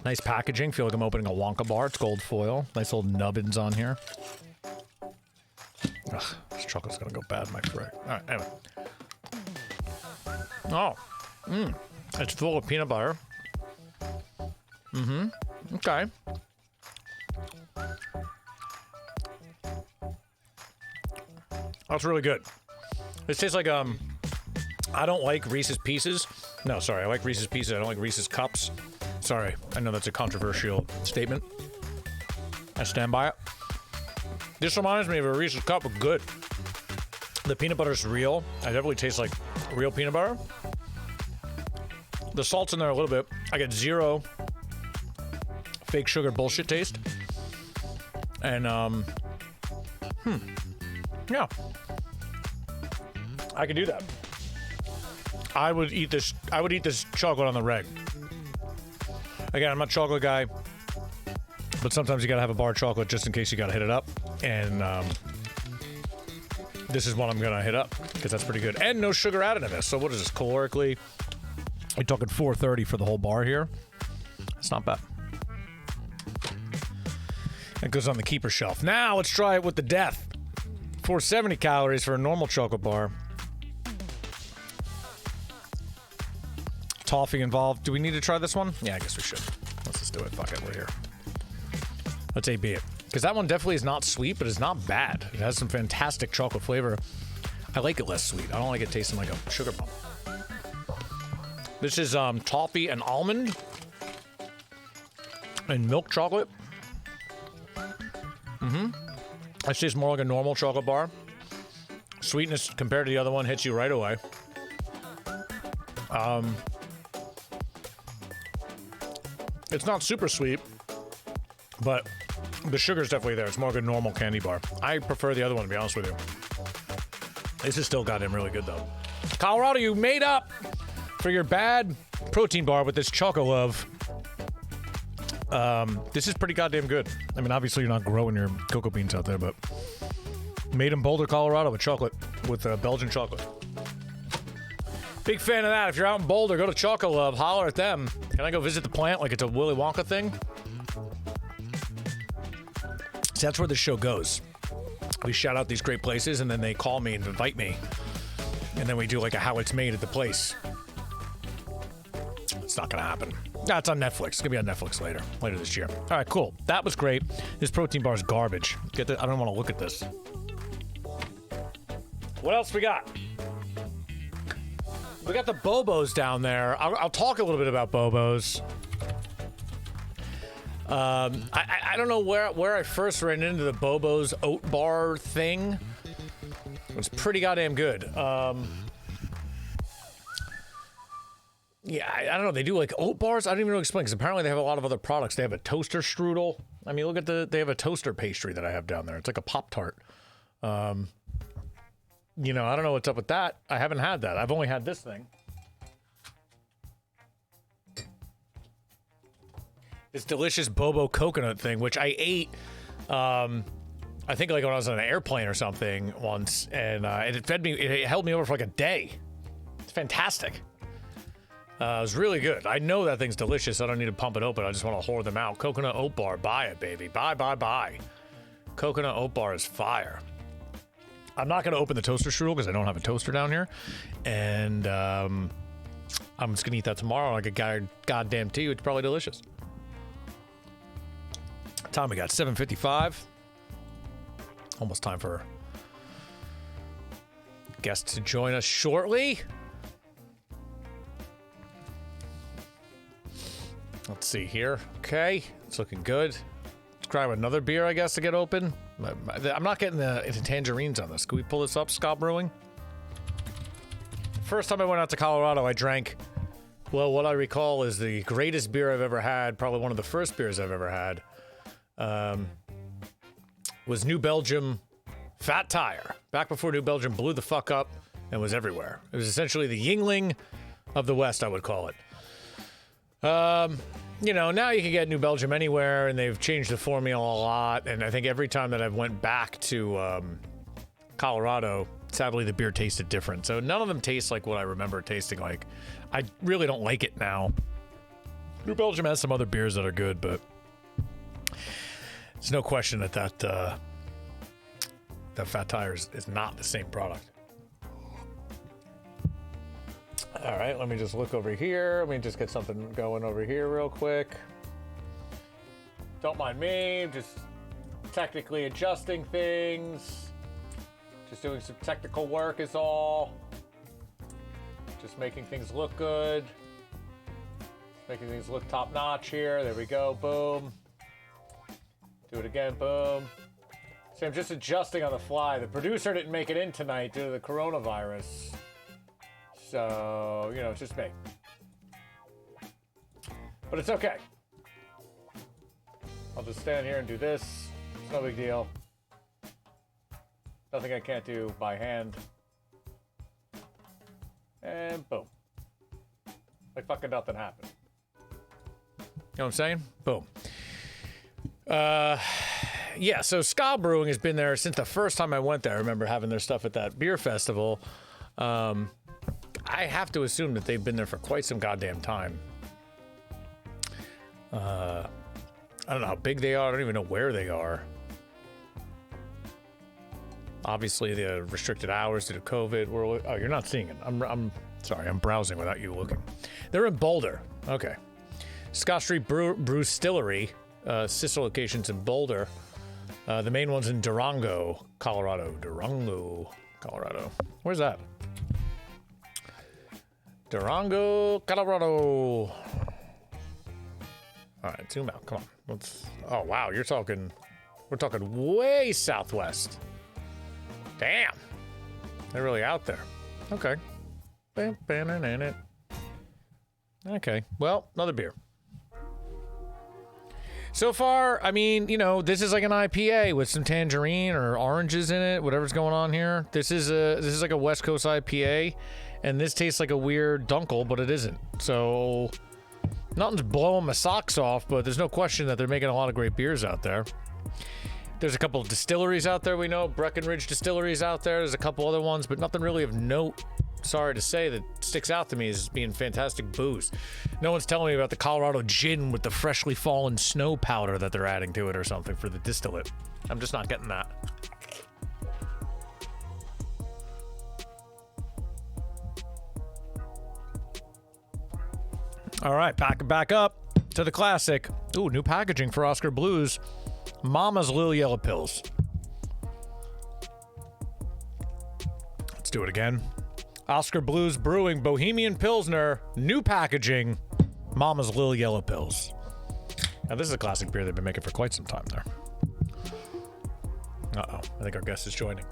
S1: Nice packaging. Feel like I'm opening a Wonka bar. It's gold foil. Nice old nubbins on here. Ugh, this chocolate's gonna go bad, my friend. All right, anyway. Oh, it's full of peanut butter. Okay. That's really good. This tastes like, I don't like Reese's Pieces. No, sorry, I like Reese's Pieces. I don't like Reese's Cups. Sorry, I know that's a controversial statement. I stand by it. This reminds me of a Reese's Cup, but good. The peanut butter's real. I definitely taste like real peanut butter. The salt's in there a little bit. I get zero fake sugar bullshit taste. And, yeah. I could do that. I would eat this chocolate on the reg. Again, I'm not a chocolate guy, but sometimes you gotta have a bar of chocolate just in case you gotta hit it up. And this is one I'm gonna hit up because that's pretty good. And no sugar added in this. So what is this calorically? We're talking 430 for the whole bar here. It's not bad. It goes on the keeper shelf. Now let's try it with the death. 470 calories for a normal chocolate bar. Toffee involved. Do we need to try this one? Yeah, I guess we should. Let's just do it. Fuck it, we're here. Let's AB it. Because that one definitely is not sweet, but it's not bad. It has some fantastic chocolate flavor. I like it less sweet. I don't like it tasting like a sugar bomb. This is toffee and almond. And milk chocolate. It tastes more like a normal chocolate bar. Sweetness compared to the other one hits you right away. It's not super sweet, but the sugar's definitely there. It's more like a normal candy bar. I prefer the other one, to be honest with you. This is still goddamn really good, though. Colorado, you made up for your bad protein bar with this Choco Love. This is pretty goddamn good. I mean, obviously you're not growing your cocoa beans out there, but made in Boulder, Colorado with chocolate, with Belgian chocolate. Big fan of that. If you're out in Boulder, go to Choco Love, holler at them. Can I go visit the plant like it's a Willy Wonka thing? See, that's where the show goes. We shout out these great places, and then they call me and invite me. And then we do like a how it's made at the place. It's not gonna happen. No, it's on Netflix. It's gonna be on Netflix later this year. All right, cool. That was great. This protein bar is garbage. I don't want to look at this. What else we got? We got the Bobos down there. I'll talk a little bit about Bobos. I don't know where I first ran into the Bobos oat bar thing. It was pretty goddamn good. Yeah, I don't know. They do like oat bars. I don't even know how to explain because apparently they have a lot of other products. They have a toaster strudel. I mean, look at they have a toaster pastry that I have down there. It's like a Pop-Tart. You know, I don't know what's up with that. I haven't had that. I've only had this thing. This delicious Bobo coconut thing, which I ate, I think like when I was on an airplane or something once, and it fed me, it held me over for like a day. It's fantastic. It was really good. I know that thing's delicious. I don't need to pump it open. I just want to hoard them out. Coconut oat bar. Buy it, baby. Buy. Coconut oat bar is fire. I'm not going to open the toaster strudel because I don't have a toaster down here. And I'm just going to eat that tomorrow like a goddamn tea. It's probably delicious. Time we got 7:55. Almost time for guests to join us shortly. Let's see here. Okay, it's looking good. Let's grab another beer, I guess, to get open. I'm not getting into tangerines on this. Can we pull this up, Scott Brewing? First time I went out to Colorado, I drank, well, what I recall is the greatest beer I've ever had, probably one of the first beers I've ever had, was New Belgium Fat Tire. Back before New Belgium blew the fuck up and was everywhere. It was essentially the Yingling of the West, I would call it. You know, now you can get New Belgium anywhere, and they've changed the formula a lot, and I think every time that I've went back to Colorado, sadly the beer tasted different. So none of them taste like what I remember tasting like. I really don't like it now. New Belgium has some other beers that are good, but there's no question that that Fat Tire is not the same product. All right, let me just look over here. Let me just get something going over here real quick. Don't mind me, just technically adjusting things. Just doing some technical work is all. Just making things look good. Making things look top notch here. There we go, boom. Do it again, boom. See, I'm just adjusting on the fly. The producer didn't make it in tonight due to the coronavirus. So, you know, it's just me. But it's okay. I'll just stand here and do this. It's no big deal. Nothing I can't do by hand. And boom. Like fucking nothing happened. You know what I'm saying? Boom. Yeah, so Ska Brewing has been there since the first time I went there. I remember having their stuff at that beer festival. I have to assume that they've been there for quite some goddamn time. I don't know how big they are. I don't even know where they are. Obviously, the restricted hours due to COVID. Oh, you're not seeing it. I'm sorry. I'm browsing without you looking. They're in Boulder. Okay. Scott Street Brewstillery. Sister locations in Boulder. The main one's in Durango, Colorado. Where's that? Durango, Colorado. All right, zoom out. Come on. Oh, wow. We're talking way southwest. Damn. They're really out there. Okay. Okay. Well, another beer. So far, I mean, you know, this is like an IPA with some tangerine or oranges in it, whatever's going on here. This is like a West Coast IPA, and this tastes like a weird Dunkel, but it isn't. So nothing's blowing my socks off, but there's no question that they're making a lot of great beers out there. There's a couple of distilleries out there we know. Breckenridge Distilleries out there. There's a couple other ones, but nothing really of note, sorry to say, that sticks out to me as being fantastic booze. No one's telling me about the Colorado gin with the freshly fallen snow powder that they're adding to it or something for the distillate. I'm just not getting that. All right, back up to the classic. Ooh, new packaging for Oscar Blues. Mama's Little Yellow Pills. Let's do it again. Oscar Blues Brewing Bohemian Pilsner, new packaging, Mama's Little Yellow Pills. Now, this is a classic beer they've been making for quite some time there. Uh-oh, I think our guest is joining.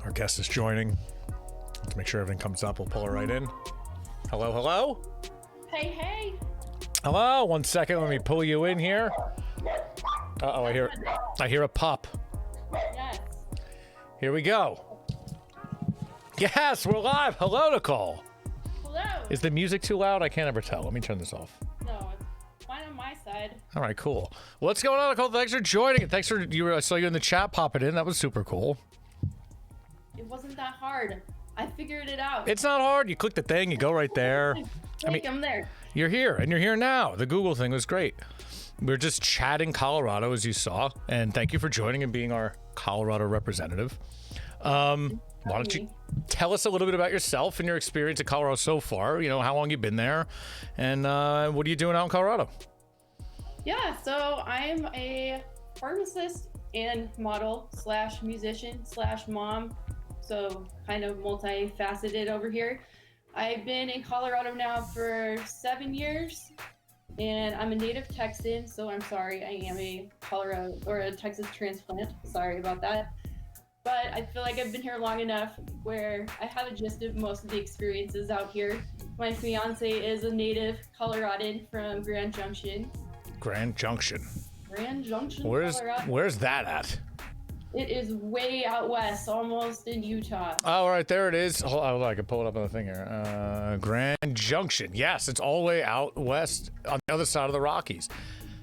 S1: Our guest is joining. Let's make sure everything comes up. We'll pull her right in. Hello, hello?
S2: Hey, hey.
S1: Hello, 1 second. Let me pull you in here. Uh-oh, I hear a pop.
S2: Yes.
S1: Here we go. Yes, we're live. Hello, Nicole.
S2: Hello.
S1: Is the music too loud? I can't ever tell. Let me turn this off.
S2: No, it's fine on my side.
S1: All right, cool. What's going on, Nicole? Thanks for joining. Thanks for I saw you in the chat popping in. That was super cool.
S2: It wasn't that hard. I figured it out.
S1: It's not hard. You click the thing, you go right there.
S2: I'm there.
S1: You're here, and you're here now. The Google thing was great. We're just chatting Colorado, as you saw, and thank you for joining and being our Colorado representative. Why don't you tell us a little bit about yourself and your experience in Colorado so far? You know, how long you've been there, and what are you doing out in Colorado?
S2: Yeah, so I'm a pharmacist and model / musician / mom. So kind of multifaceted over here. I've been in Colorado now for 7 years, and I'm a native Texan, so I'm sorry, I am a Colorado or a Texas transplant. Sorry about that. But I feel like I've been here long enough where I have a gist of most of the experiences out here. My fiance is a native Coloradan from Grand Junction.
S1: Grand Junction.
S2: Grand Junction,
S1: Colorado? Where's that at?
S2: It is way out west, almost in Utah.
S1: Oh, right, there it is. Hold on, I can pull it up on the thing here. Grand Junction. Yes, it's all the way out west on the other side of the Rockies.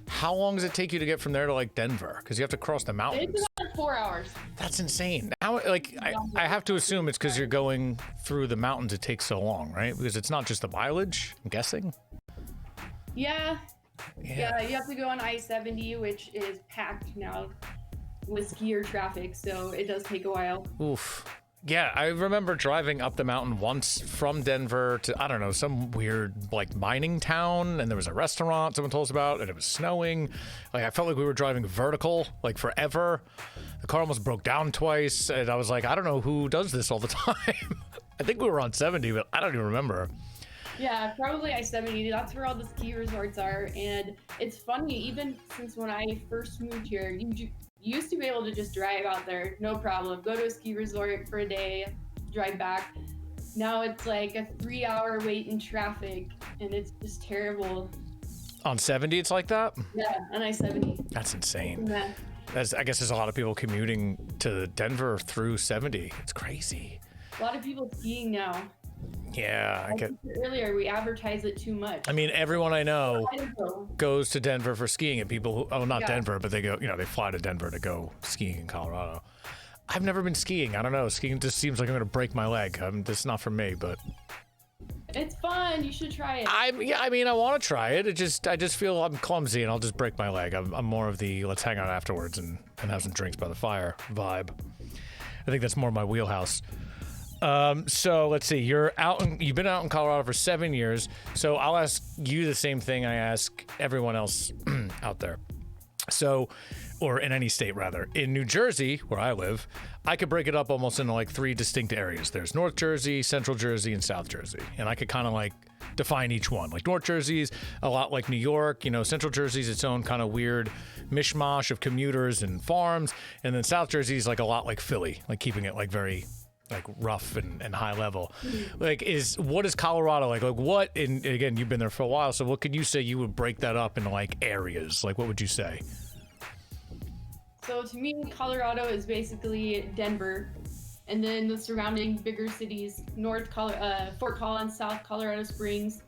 S1: How long does it take you to get from there to like Denver? Because you have to cross the mountains.
S2: It's about 4 hours.
S1: That's insane. How, like, I have to assume it's because you're going through the mountains. It takes so long, right? Because it's not just the mileage, I'm guessing.
S2: Yeah, you have to go on I-70, which is packed now with skier traffic, so it does take a while.
S1: Oof. Yeah, I remember driving up the mountain once from Denver to, I don't know, some weird, like, mining town, and there was a restaurant someone told us about, and it was snowing. Like, I felt like we were driving vertical, like, forever. The car almost broke down twice, and I was like, I don't know who does this all the time. I think we were on 70, but I don't even remember.
S2: Yeah, probably I-70. That's where all the ski resorts are, and it's funny, even since when I first moved here, you used to be able to just drive out there, no problem. Go to a ski resort for a day, drive back. Now it's like a 3-hour wait in traffic, and it's just terrible.
S1: On 70, it's like that?
S2: Yeah, on I-70.
S1: That's insane.
S2: Yeah.
S1: I guess there's a lot of people commuting to Denver through 70. It's crazy.
S2: A lot of people skiing now.
S1: Yeah, I get.
S2: Earlier, we advertise it too much.
S1: I mean, everyone I know goes to Denver for skiing, and people who, not Denver, but they go, they fly to Denver to go skiing in Colorado. I've never been skiing. I don't know. Skiing just seems like I'm going to break my leg. This is not for me, but.
S2: It's fun. You should try it.
S1: I want to try it. I just feel I'm clumsy and I'll just break my leg. I'm more of the let's hang out afterwards and have some drinks by the fire vibe. I think that's more my wheelhouse. So let's see. You've been out in Colorado for 7 years. So I'll ask you the same thing I ask everyone else out there. So, or in any state rather. In New Jersey, where I live, I could break it up almost into like 3 distinct areas. There's North Jersey, Central Jersey, and South Jersey. And I could kind of like define each one. Like North Jersey's a lot like New York. Central Jersey's its own kind of weird mishmash of commuters and farms. And then South Jersey's like a lot like Philly, like keeping it like very like rough and high level. Like what is Colorado like? Like what, and again, you've been there for a while, so what could you say you would break that up into like areas? Like what would you say?
S2: So to me, Colorado is basically Denver, and then the surrounding bigger cities, Fort Collins, South Colorado Springs,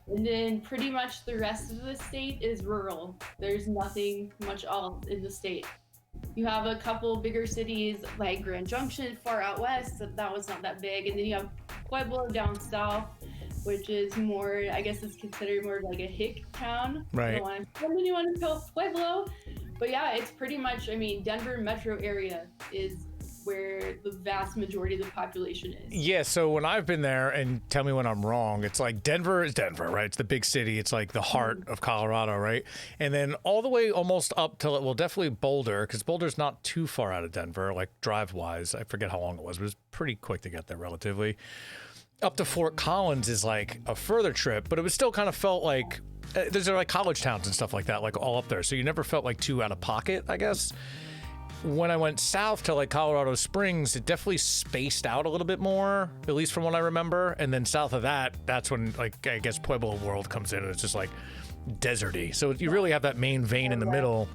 S2: and then pretty much the rest of the state is rural. There's nothing much else in the state. You have a couple bigger cities like Grand Junction, far out west, that was not that big. And then you have Pueblo down south, which is more, I guess it's considered more like a hick town.
S1: Right.
S2: I don't want to offend anyone who calls Pueblo. But yeah, it's pretty much, Denver metro area is where the vast majority of the population is.
S1: Yeah, so when I've been there, and tell me when I'm wrong, it's like Denver is Denver, right? It's the big city. It's like the heart of Colorado, right? And then all the way almost up till, well, definitely Boulder, because Boulder's not too far out of Denver, like drive-wise. I forget how long it was, but it was pretty quick to get there relatively. Up to Fort Collins is like a further trip, but it was still kind of felt like, there's like college towns and stuff like that, like all up there. So you never felt like too out of pocket, I guess. When I went south to like Colorado Springs, it definitely spaced out a little bit more, at least from what I remember. And then south of that, that's when like I guess Pueblo World comes in and it's just like deserty. So you really have that main vein in the middle,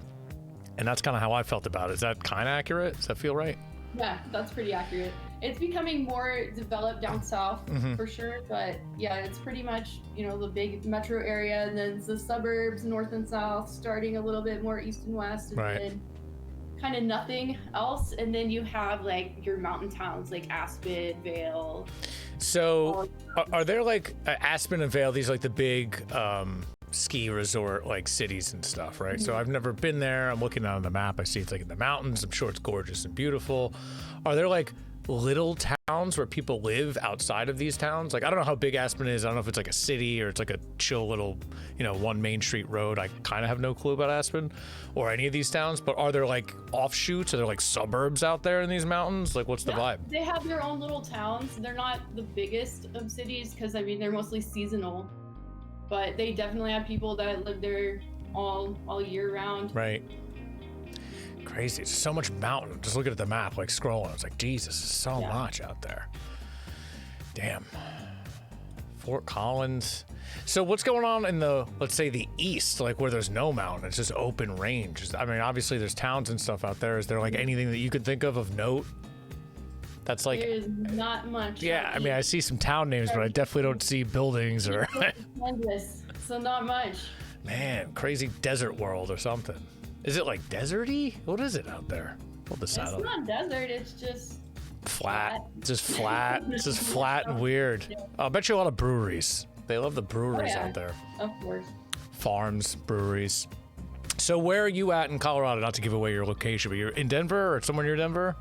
S1: and that's kind of how I felt about it. Is that kind of accurate? Does that feel right?
S2: Yeah, that's pretty accurate. It's becoming more developed down south for sure, but yeah, it's pretty much, you know, the big metro area, and then the suburbs, north and south, starting a little bit more east and west, and then kind of nothing else. And then you have like your mountain towns like Aspen, Vail.
S1: So are there like Aspen and Vail, these are like the big ski resort like cities and stuff, right? So I've never been there. I'm looking out on the map. I see it's like in the mountains. I'm sure it's gorgeous and beautiful. Are there like little towns where people live outside of these towns? Like, I don't know how big Aspen is. I don't know if it's like a city or it's like a chill little, you know, one main street road. I kind of have no clue about Aspen or any of these towns, but are there like offshoots? Are there like suburbs out there in these mountains? Like, what's the vibe?
S2: They have their own little towns. They're not the biggest of cities because, I mean, they're mostly seasonal, but they definitely have people that live there all year round.
S1: Right. Crazy. It's so much mountain. Just looking at the map, like scrolling, I was like, Jesus, there's so much out there. Damn. Fort Collins. So what's going on in the, let's say the east, like where there's no mountain, it's just open range? I mean, obviously there's towns and stuff out there. Is there like anything that you could think of note? That's like,
S2: there's not much.
S1: Yeah, I mean, I see some town names, but I definitely don't see buildings or.
S2: So not much.
S1: Man, crazy desert world or something. Is it like deserty? What is it out there?
S2: It's not desert. It's just
S1: flat. Just flat. It's just flat and weird. I'll bet you a lot of breweries. They love the breweries out there.
S2: Of course.
S1: Farms, breweries. So where are you at in Colorado? Not to give away your location, but you're in Denver or somewhere near Denver?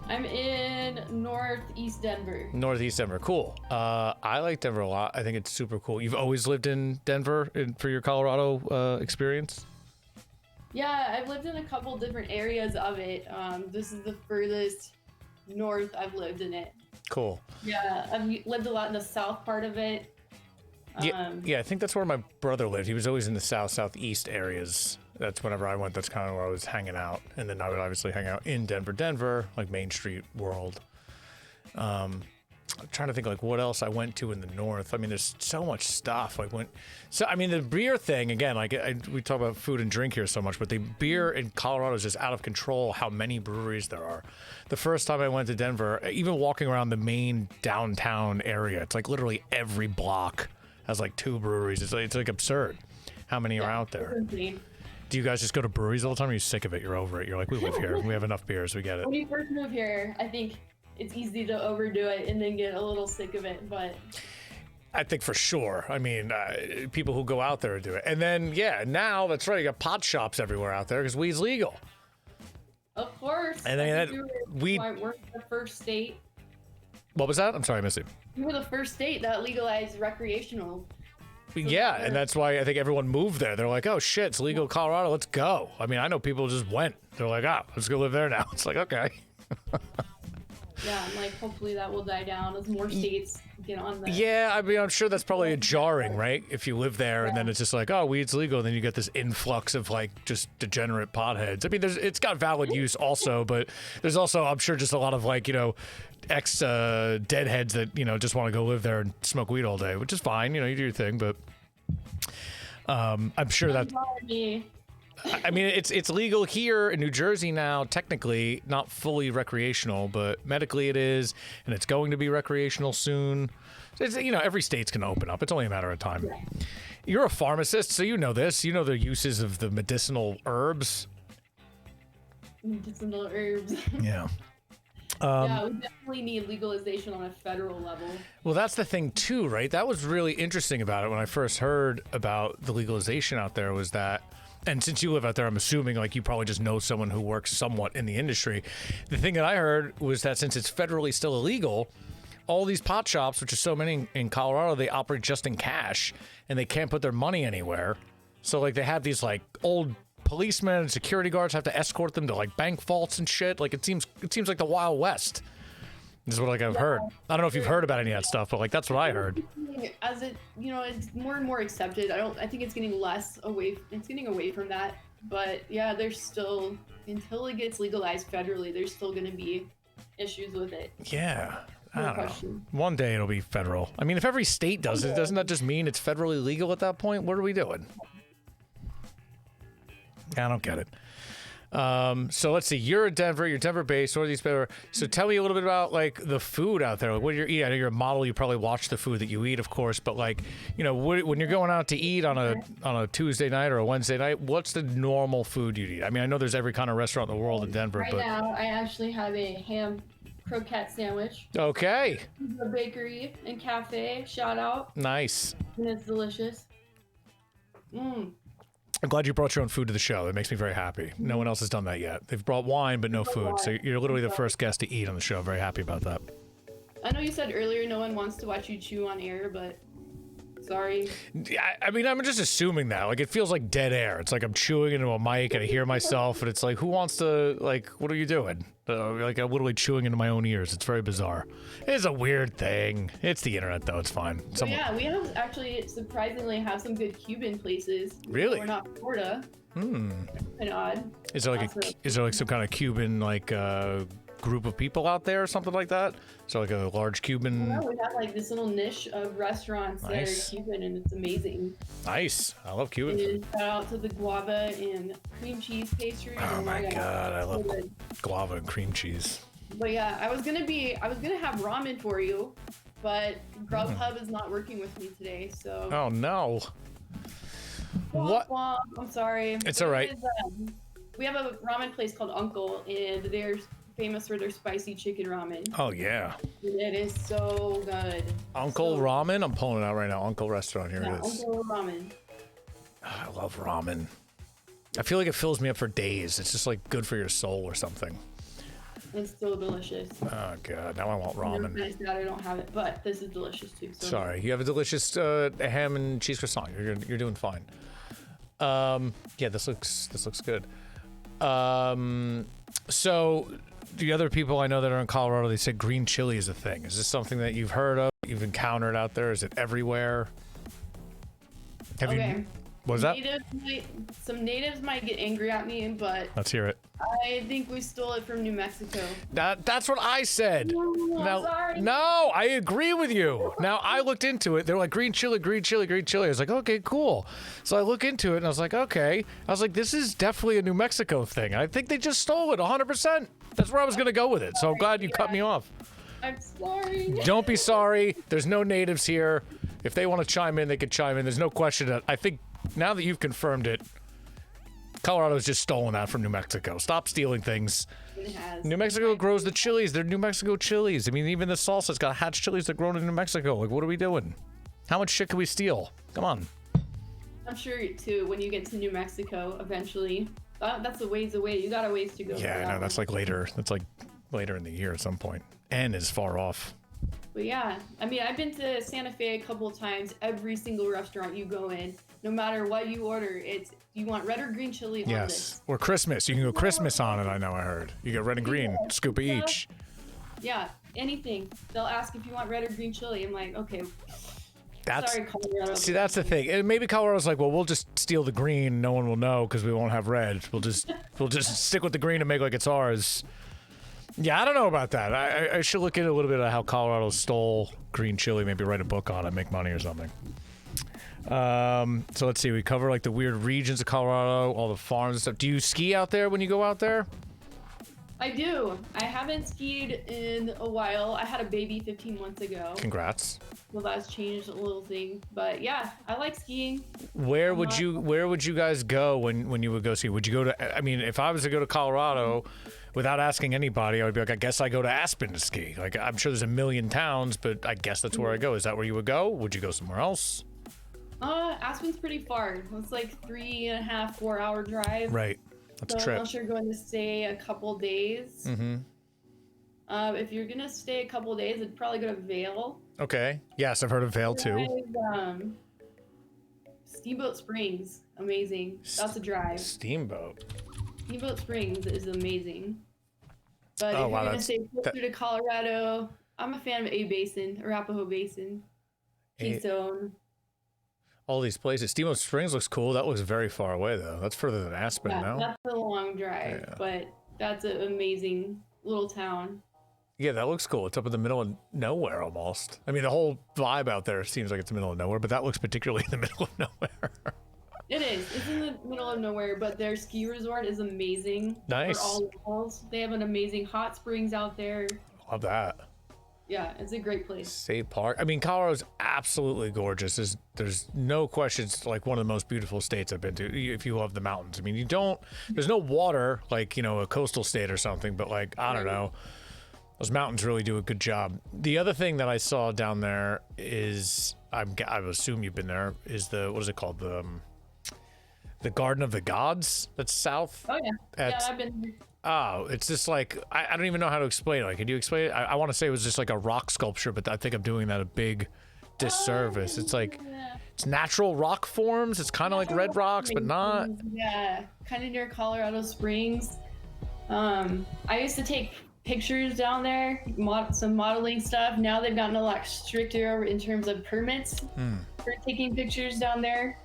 S2: I'm in northeast Denver.
S1: Northeast Denver. Cool. I like Denver a lot. I think it's super cool. You've always lived in Denver for your Colorado experience?
S2: Yeah, I've lived in a couple different areas of it. This is the furthest north I've lived in it.
S1: Cool.
S2: Yeah, I've lived a lot in the south part of it.
S1: Yeah, I think that's where my brother lived. He was always in the southeast areas. That's whenever I went, that's kind of where I was hanging out. And then I would obviously hang out in Denver, like Main Street world. I'm trying to think like what else I went to in the north. I mean, there's so much stuff. I mean, the beer thing again. Like we talk about food and drink here so much, but the beer in Colorado is just out of control. How many breweries there are. The first time I went to Denver, even walking around the main downtown area, it's like literally every block has like 2 breweries. It's like absurd how many are out there. Do you guys just go to breweries all the time? Or are you sick of it? You're over it. You're like, we live here. We have enough beers. We get it.
S2: When you first move here, I think it's easy to overdo it and then get a little sick of it, but
S1: I think for sure. I mean, people who go out there do it. And then, yeah, now that's right. You got pot shops everywhere out there because weed's legal.
S2: Of course.
S1: And then
S2: we're the first state.
S1: What was that? I'm sorry, I missed it.
S2: You were the first state that legalized recreational.
S1: Yeah, and that's why I think everyone moved there. They're like, oh shit, it's legal in Colorado. Let's go. I mean, I know people just went. They're like, let's go live there now. It's like, okay.
S2: Yeah, and like hopefully that will die down as more states get on that.
S1: Yeah, I mean, I'm sure that's probably jarring, right? If you live there and then it's just like, oh, weed's legal, and then you get this influx of like just degenerate potheads. I mean, it's got valid use also, but there's also, I'm sure, just a lot of like, you know, ex deadheads that, you know, just want to go live there and smoke weed all day, which is fine. You know, you do your thing, but I'm sure that. I mean, it's legal here in New Jersey now, technically, not fully recreational, but medically it is, and it's going to be recreational soon. It's, you know, every state's going to open up. It's only a matter of time. Yeah. You're a pharmacist, so you know this. You know the uses of the medicinal herbs.
S2: Medicinal herbs.
S1: Yeah.
S2: Yeah, we definitely need legalization on a federal level.
S1: Well, that's the thing too, right? That was really interesting about it when I first heard about the legalization out there was that And since you live out there, I'm assuming like you probably just know someone who works somewhat in the industry. The thing that I heard was that since it's federally still illegal, all these pot shops, which is so many in Colorado, they operate just in cash and they can't put their money anywhere. So like they have these like old policemen and security guards have to escort them to like bank vaults and shit. Like it seems like the Wild West. This is what like I've heard. I don't know if you've heard about any of that stuff, but like that's what I heard.
S2: As it, it's more and more accepted. I think it's getting less away. It's getting away from that. But yeah, there's still, until it gets legalized federally, there's still going to be issues with it.
S1: Yeah.
S2: No
S1: I don't
S2: question.
S1: know. One day it'll be federal. I mean, if every state does it, doesn't that just mean it's federally legal at that point? What are we doing? I don't get it. So let's see. You're in Denver. You're Denver-based. Northeast Denver. So tell me a little bit about like the food out there. Like, what you're eating. I know you're a model. You probably watch the food that you eat, of course. But like, when you're going out to eat on a Tuesday night or a Wednesday night, what's the normal food you eat? I mean, I know there's every kind of restaurant in the world in Denver.
S2: Right now, I actually have a ham croquette sandwich.
S1: Okay.
S2: The bakery and cafe. Shout out.
S1: Nice.
S2: And it's delicious.
S1: I'm glad you brought your own food to the show. That makes me very happy. No one else has done that yet. They've brought wine, but no food. So you're literally the first guest to eat on the show. Very happy about that.
S2: I know you said earlier no one wants to watch you chew on air, but sorry.
S1: I mean, I'm just assuming that. Like, it feels like dead air. It's like I'm chewing into a mic and I hear myself, and it's like, who wants to, like, what are you doing? Like, I'm literally chewing into my own ears. It's very bizarre. It's a weird thing. It's the internet, though. It's fine.
S2: Yeah, we have actually, surprisingly, have some good Cuban places.
S1: Really?
S2: We're not Florida. Kind of odd.
S1: Is there like some kind of Cuban, like, group of people out there or something like that? So like a large Cuban.
S2: No, we have like this little niche of restaurants that are Cuban, and it's amazing.
S1: Nice. I love Cuban food.
S2: Shout out to the guava and cream cheese pastry.
S1: Oh my god, I love guava and cream cheese.
S2: But yeah, I was gonna have ramen for you, but Grubhub is not working with me today, so.
S1: Oh no.
S2: What? I'm sorry.
S1: It's all right.
S2: We have a ramen place called Uncle, and they're famous for their spicy chicken ramen.
S1: Oh yeah.
S2: It is so good.
S1: Uncle Ramen? I'm pulling it out right now. Uncle Restaurant. Here it is.
S2: Uncle Ramen.
S1: Oh, I love ramen. I feel like it fills me up for days. It's just like good for your soul or something.
S2: It's so delicious.
S1: Oh god, now I want ramen.
S2: I don't have it, but this is delicious too. So.
S1: Sorry, you have a delicious ham and cheese croissant. You're doing fine. Yeah, this looks good. So the other people I know that are in Colorado, they said green chili is a thing. Is this something that you've heard of? You've encountered out there? Is it everywhere? Have you? What was that?
S2: Some natives might get angry at me, but
S1: let's hear it.
S2: I think we stole it from New Mexico.
S1: That's what I said.
S2: Sorry.
S1: No, I agree with you. Now, I looked into it. They're like, green chili, green chili, green chili. I was like, okay, cool. So I look into it, and I was like, okay. I was like, this is definitely a New Mexico thing. I think they just stole it 100%. That's where I was going to go with it. So I'm glad you cut me off.
S2: I'm sorry.
S1: Don't be sorry. There's no natives here. If they want to chime in, they could chime in. There's no question that I think now that you've confirmed it, Colorado's just stolen that from New Mexico. Stop stealing things.
S2: It has.
S1: New Mexico grows the chilies. They're New Mexico chilies. I mean, even the salsa's got hatch chilies that are grown in New Mexico. Like, what are we doing? How much shit can we steal? Come on.
S2: I'm sure, too, when you get to New Mexico eventually. That's a ways away. You got a ways to go.
S1: Yeah, I know. That's like later. That's like later in the year at some point. N is far off.
S2: But yeah, I mean, I've been to Santa Fe a couple of times. Every single restaurant you go in, no matter what you order, it's you want red or green chili on this.
S1: Yes, or Christmas. You can go Christmas on it. I know. I heard. You get red and green, scoop of each.
S2: Yeah, anything. They'll ask if you want red or green chili. I'm like, okay. Sorry, Colorado.
S1: See, that's the thing. And maybe Colorado's like, well, we'll just steal the green. No one will know because we won't have red. We'll just stick with the green and make like it's ours. Yeah, I don't know about that. I should look into a little bit of how Colorado stole green chili. Maybe write a book on it, make money or something. So let's see. We cover like the weird regions of Colorado, all the farms and stuff. Do you ski out there when you go out there?
S2: I do. I haven't skied in a while. I had a baby 15 months ago.
S1: Congrats.
S2: Well, that's changed a little thing, but yeah, I like skiing.
S1: Where would you guys go when you would go ski? Would you go to? I mean, if I was to go to Colorado, without asking anybody, I would be like, I guess I go to Aspen to ski. Like, I'm sure there's a million towns, but I guess that's where I go. Is that where you would go? Would you go somewhere else?
S2: Aspen's pretty far. It's like 3.5, 4 hour drive.
S1: Right. That's
S2: So
S1: a trip.
S2: unless you're going to stay a couple days.
S1: Mm-hmm.
S2: If you're gonna stay a couple days, I'd probably go to Vail.
S1: Okay. Yes, I've heard of Vail too.
S2: Steamboat Springs, amazing. That's a drive.
S1: Steamboat.
S2: Steamboat Springs is amazing. But
S1: Oh,
S2: if
S1: wow,
S2: you're gonna stay
S1: that-
S2: closer to Colorado, I'm a fan of A Basin, Arapahoe Basin, Keystone.
S1: All these places. Steamboat Springs looks cool. That looks very far away though. That's further than Aspen,
S2: Yeah,
S1: no?
S2: that's a long drive,
S1: Yeah.
S2: but that's an amazing little town.
S1: Yeah, that looks cool. It's up in the middle of nowhere almost. I mean, the whole vibe out there seems like it's the middle of nowhere, but that looks particularly in the middle of nowhere.
S2: It is. It's in the middle of nowhere, but their ski resort is amazing.
S1: Nice.
S2: For all levels. They have an amazing hot springs out there.
S1: Love that.
S2: Yeah, it's a great place.
S1: State Park. I mean, Colorado's absolutely gorgeous. There's no question. It's like one of the most beautiful states I've been to. If you love the mountains, I mean, there's no water like a coastal state or something, but like I don't know, those mountains really do a good job. The other thing that I saw down there is I assume you've been there. Is what is it called, the Garden of the Gods? That's south.
S2: Oh yeah, I've been there.
S1: Oh, it's just like I don't even know how to explain it. Like, can you explain it? I want to say it was just like a rock sculpture, but I think I'm doing that a big disservice. It's like it's natural rock forms. It's kind of like red rocks, but not.
S2: Yeah, kind of near Colorado Springs. I used to take pictures down there, some modeling stuff. Now they've gotten a lot stricter in terms of permits for taking pictures down there.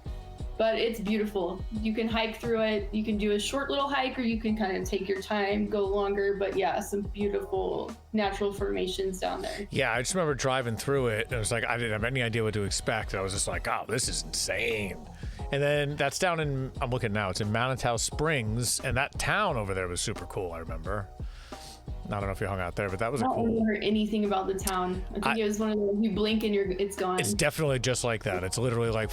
S2: But it's beautiful. You can hike through it. You can do a short little hike, or you can kind of take your time, go longer. But yeah, some beautiful natural formations down there.
S1: Yeah, I just remember driving through it, and it was like I didn't have any idea what to expect. I was just like, oh, this is insane. And then that's down in, I'm looking now, it's in Manitou Springs, and that town over there was super cool, I remember. I don't know if you hung out there, but that was
S2: I
S1: a
S2: don't
S1: cool.
S2: remember anything about the town. I think it was one of those, you blink and it's gone.
S1: It's definitely just like that. It's literally like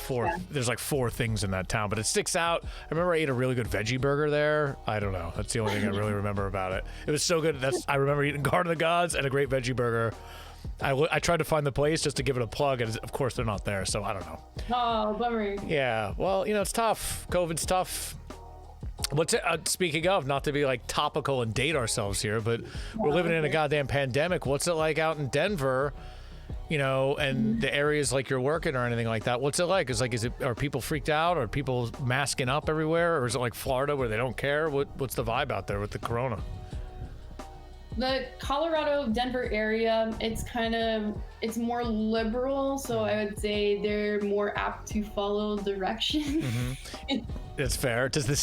S1: there's like 4 things in that town, but it sticks out. I remember I ate a really good veggie burger there. I don't know. That's the only thing I really remember about it. It was so good. I remember eating Garden of the Gods and a great veggie burger. I tried to find the place just to give it a plug, and of course they're not there, so I don't know.
S2: Oh, bummer.
S1: Yeah, well, it's tough. COVID's tough. Speaking of, not to be like topical and date ourselves here, but we're living in a goddamn pandemic. What's it like out in Denver, and the areas like you're working or anything like that? What's it like? Are people freaked out? Are people masking up everywhere? Or is it like Florida where they don't care? What's the vibe out there with the corona?
S2: The Colorado Denver area, it's more liberal, so I would say they're more apt to follow direction.
S1: That's fair. Is the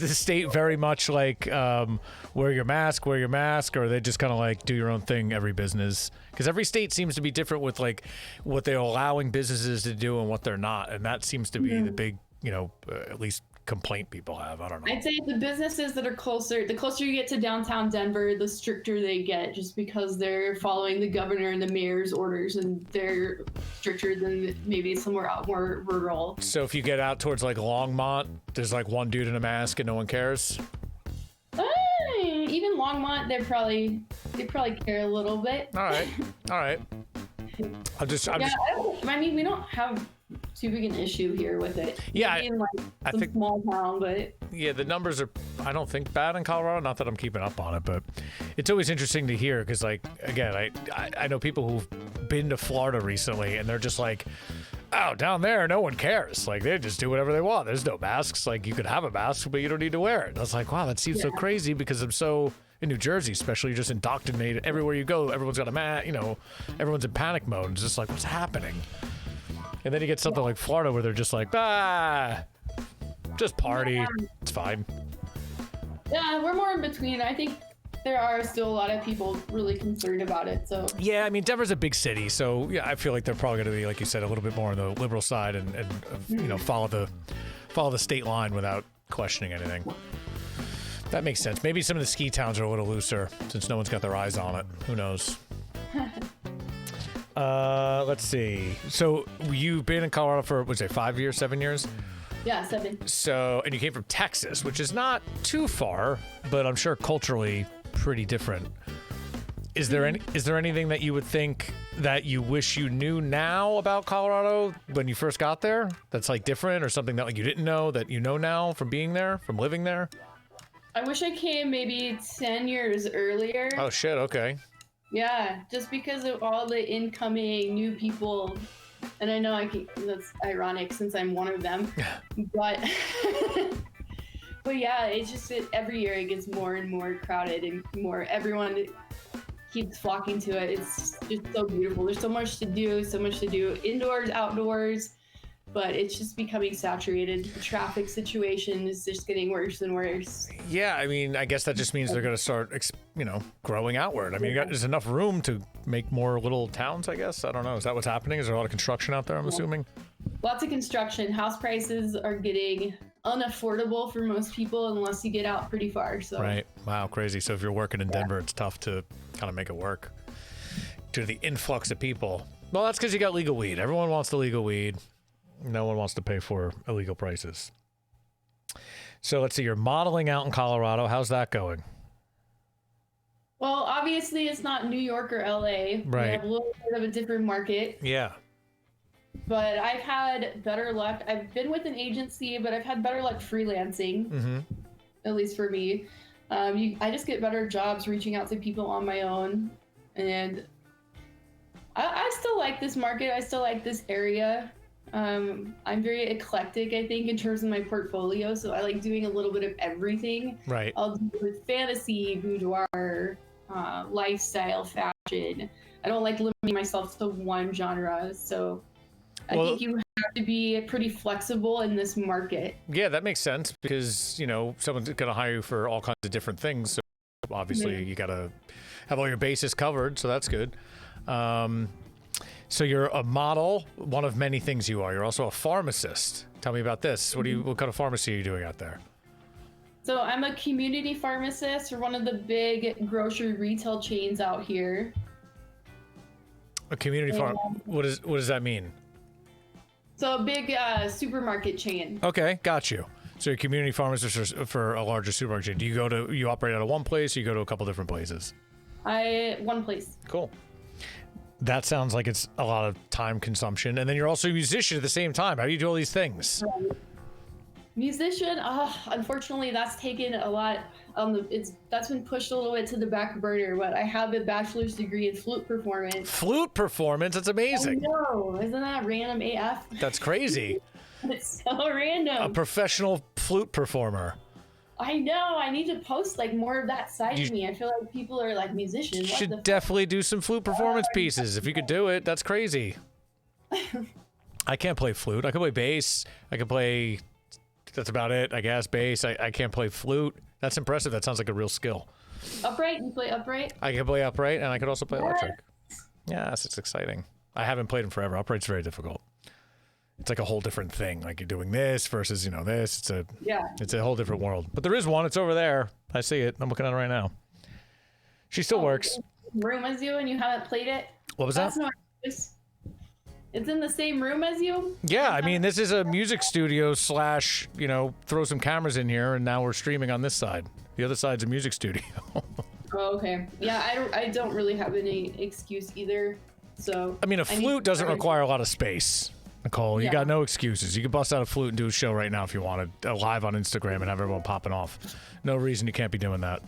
S1: state very much like wear your mask, or are they just kind of like do your own thing, every business? Because every state seems to be different with like what they're allowing businesses to do and what they're not, and that seems to be the big, at least complaint people have. I don't know.
S2: I'd say the businesses that are closer, the closer you get to downtown Denver, the stricter they get, just because they're following the governor and the mayor's orders, and they're stricter than maybe somewhere out more rural.
S1: So if you get out towards like Longmont, there's like one dude in a mask and no one cares.
S2: Even Longmont, they probably care a little bit.
S1: All right.
S2: I mean, we don't have too big an issue here with it.
S1: Yeah,
S2: I think small town, but
S1: yeah, the numbers are, I don't think, bad in Colorado. Not that I'm keeping up on it, but it's always interesting to hear because, like, again, I know people who've been to Florida recently, and they're just like, oh, down there, no one cares. Like, they just do whatever they want. There's no masks. Like, you could have a mask, but you don't need to wear it. And I was like, wow, that seems so crazy because I'm so. In New Jersey, especially, you're just indoctrinated. Everywhere you go, everyone's got a mask. Everyone's in panic mode. It's just like, what's happening? And then you get something like Florida where they're just like, just party. It's fine.
S2: Yeah, we're more in between. I think there are still a lot of people really concerned about it. So
S1: yeah, I mean, Denver's a big city, so yeah, I feel like they're probably going to be, like you said, a little bit more on the liberal side and follow the state line without questioning anything. That makes sense. Maybe some of the ski towns are a little looser since no one's got their eyes on it. Who knows? Let's see. So you've been in Colorado for, was it 5 years, 7 years?
S2: Yeah, 7.
S1: So, and you came from Texas, which is not too far, but I'm sure culturally pretty different. Is there anything that you would think that you wish you knew now about Colorado when you first got there that's like different, or something that like you didn't know that you know now from being there, from living there?
S2: I wish I came maybe 10 years earlier.
S1: Oh shit, okay.
S2: Yeah, just because of all the incoming new people, and I know that's ironic since I'm one of them, but but yeah, it's just that every year it gets more and more crowded and more everyone keeps flocking to it. It's just so beautiful. There's so much to do, indoors, outdoors, but it's just becoming saturated. The traffic situation is just getting worse and worse.
S1: Yeah, I mean, I guess that just means they're going to start, growing outward. I mean, there's enough room to make more little towns, I guess. I don't know. Is that what's happening? Is there a lot of construction out there, I'm assuming?
S2: Lots of construction. House prices are getting unaffordable for most people unless you get out pretty far. So.
S1: Right. Wow, crazy. So if you're working in Denver, it's tough to kind of make it work due to the influx of people. Well, that's because you got legal weed. Everyone wants the legal weed. No one wants to pay for illegal prices. So let's see, you're modeling out in Colorado. How's that going?
S2: Well, obviously it's not New York or LA.
S1: Right.
S2: We have a little bit of a different market.
S1: Yeah.
S2: But I've had better luck. I've been with an agency, but I've had better luck freelancing, at least for me. I just get better jobs reaching out to people on my own. And I still like this market. I still like this area. I'm very eclectic, I think, in terms of my portfolio. So I like doing a little bit of everything.
S1: Right.
S2: I'll do fantasy, boudoir, lifestyle, fashion. I don't like limiting myself to one genre. So I think you have to be pretty flexible in this market.
S1: Yeah, that makes sense because, someone's going to hire you for all kinds of different things. So obviously you got to have all your bases covered. So that's good. So you're a model, one of many things you are. You're also a pharmacist. Tell me about this. What kind of pharmacy are you doing out there?
S2: So I'm a community pharmacist for one of the big grocery retail chains out here.
S1: A community farm. What does that mean?
S2: So a big supermarket chain.
S1: Okay, got you. So you're a community pharmacist for a larger supermarket chain. Do you operate out of one place, or you go to a couple different places?
S2: One place.
S1: Cool. That sounds like it's a lot of time consumption. And then you're also a musician at the same time. How do you do all these things?
S2: Musician, unfortunately, that's taken a lot. That's been pushed a little bit to the back burner. But I have a bachelor's degree in flute performance.
S1: Flute performance? That's amazing.
S2: No, isn't that random AF?
S1: That's crazy.
S2: It's so random.
S1: A professional flute performer.
S2: I know. I need to post more of that side of me. I feel like people are like, musicians.
S1: You should definitely do some flute performance pieces. If you could do it, that's crazy. I can't play flute. I can play bass. I can play. That's about it, I guess. Bass. I can't play flute. That's impressive. That sounds like a real skill.
S2: Upright? You play upright?
S1: I can play upright, and I could also play electric. Yes, it's exciting. I haven't played them forever. Upright's very difficult. It's like a whole different thing. Like you're doing this versus, this. It's a whole different world. But there is one. It's over there. I see it. I'm looking at it right now. She still works.
S2: Room as you, and you haven't played it?
S1: What was that?
S2: That's not. It's in the same room as you?
S1: Yeah, I mean, this is a music studio / throw some cameras in here, and now we're streaming on this side. The other side's a music studio.
S2: Oh, okay. Yeah, I don't really have any excuse either. So
S1: I mean, a flute doesn't require a lot of space. Nicole, you got no excuses. You can bust out a flute and do a show right now if you wanted, live on Instagram and have everyone popping off. No reason you can't be doing that.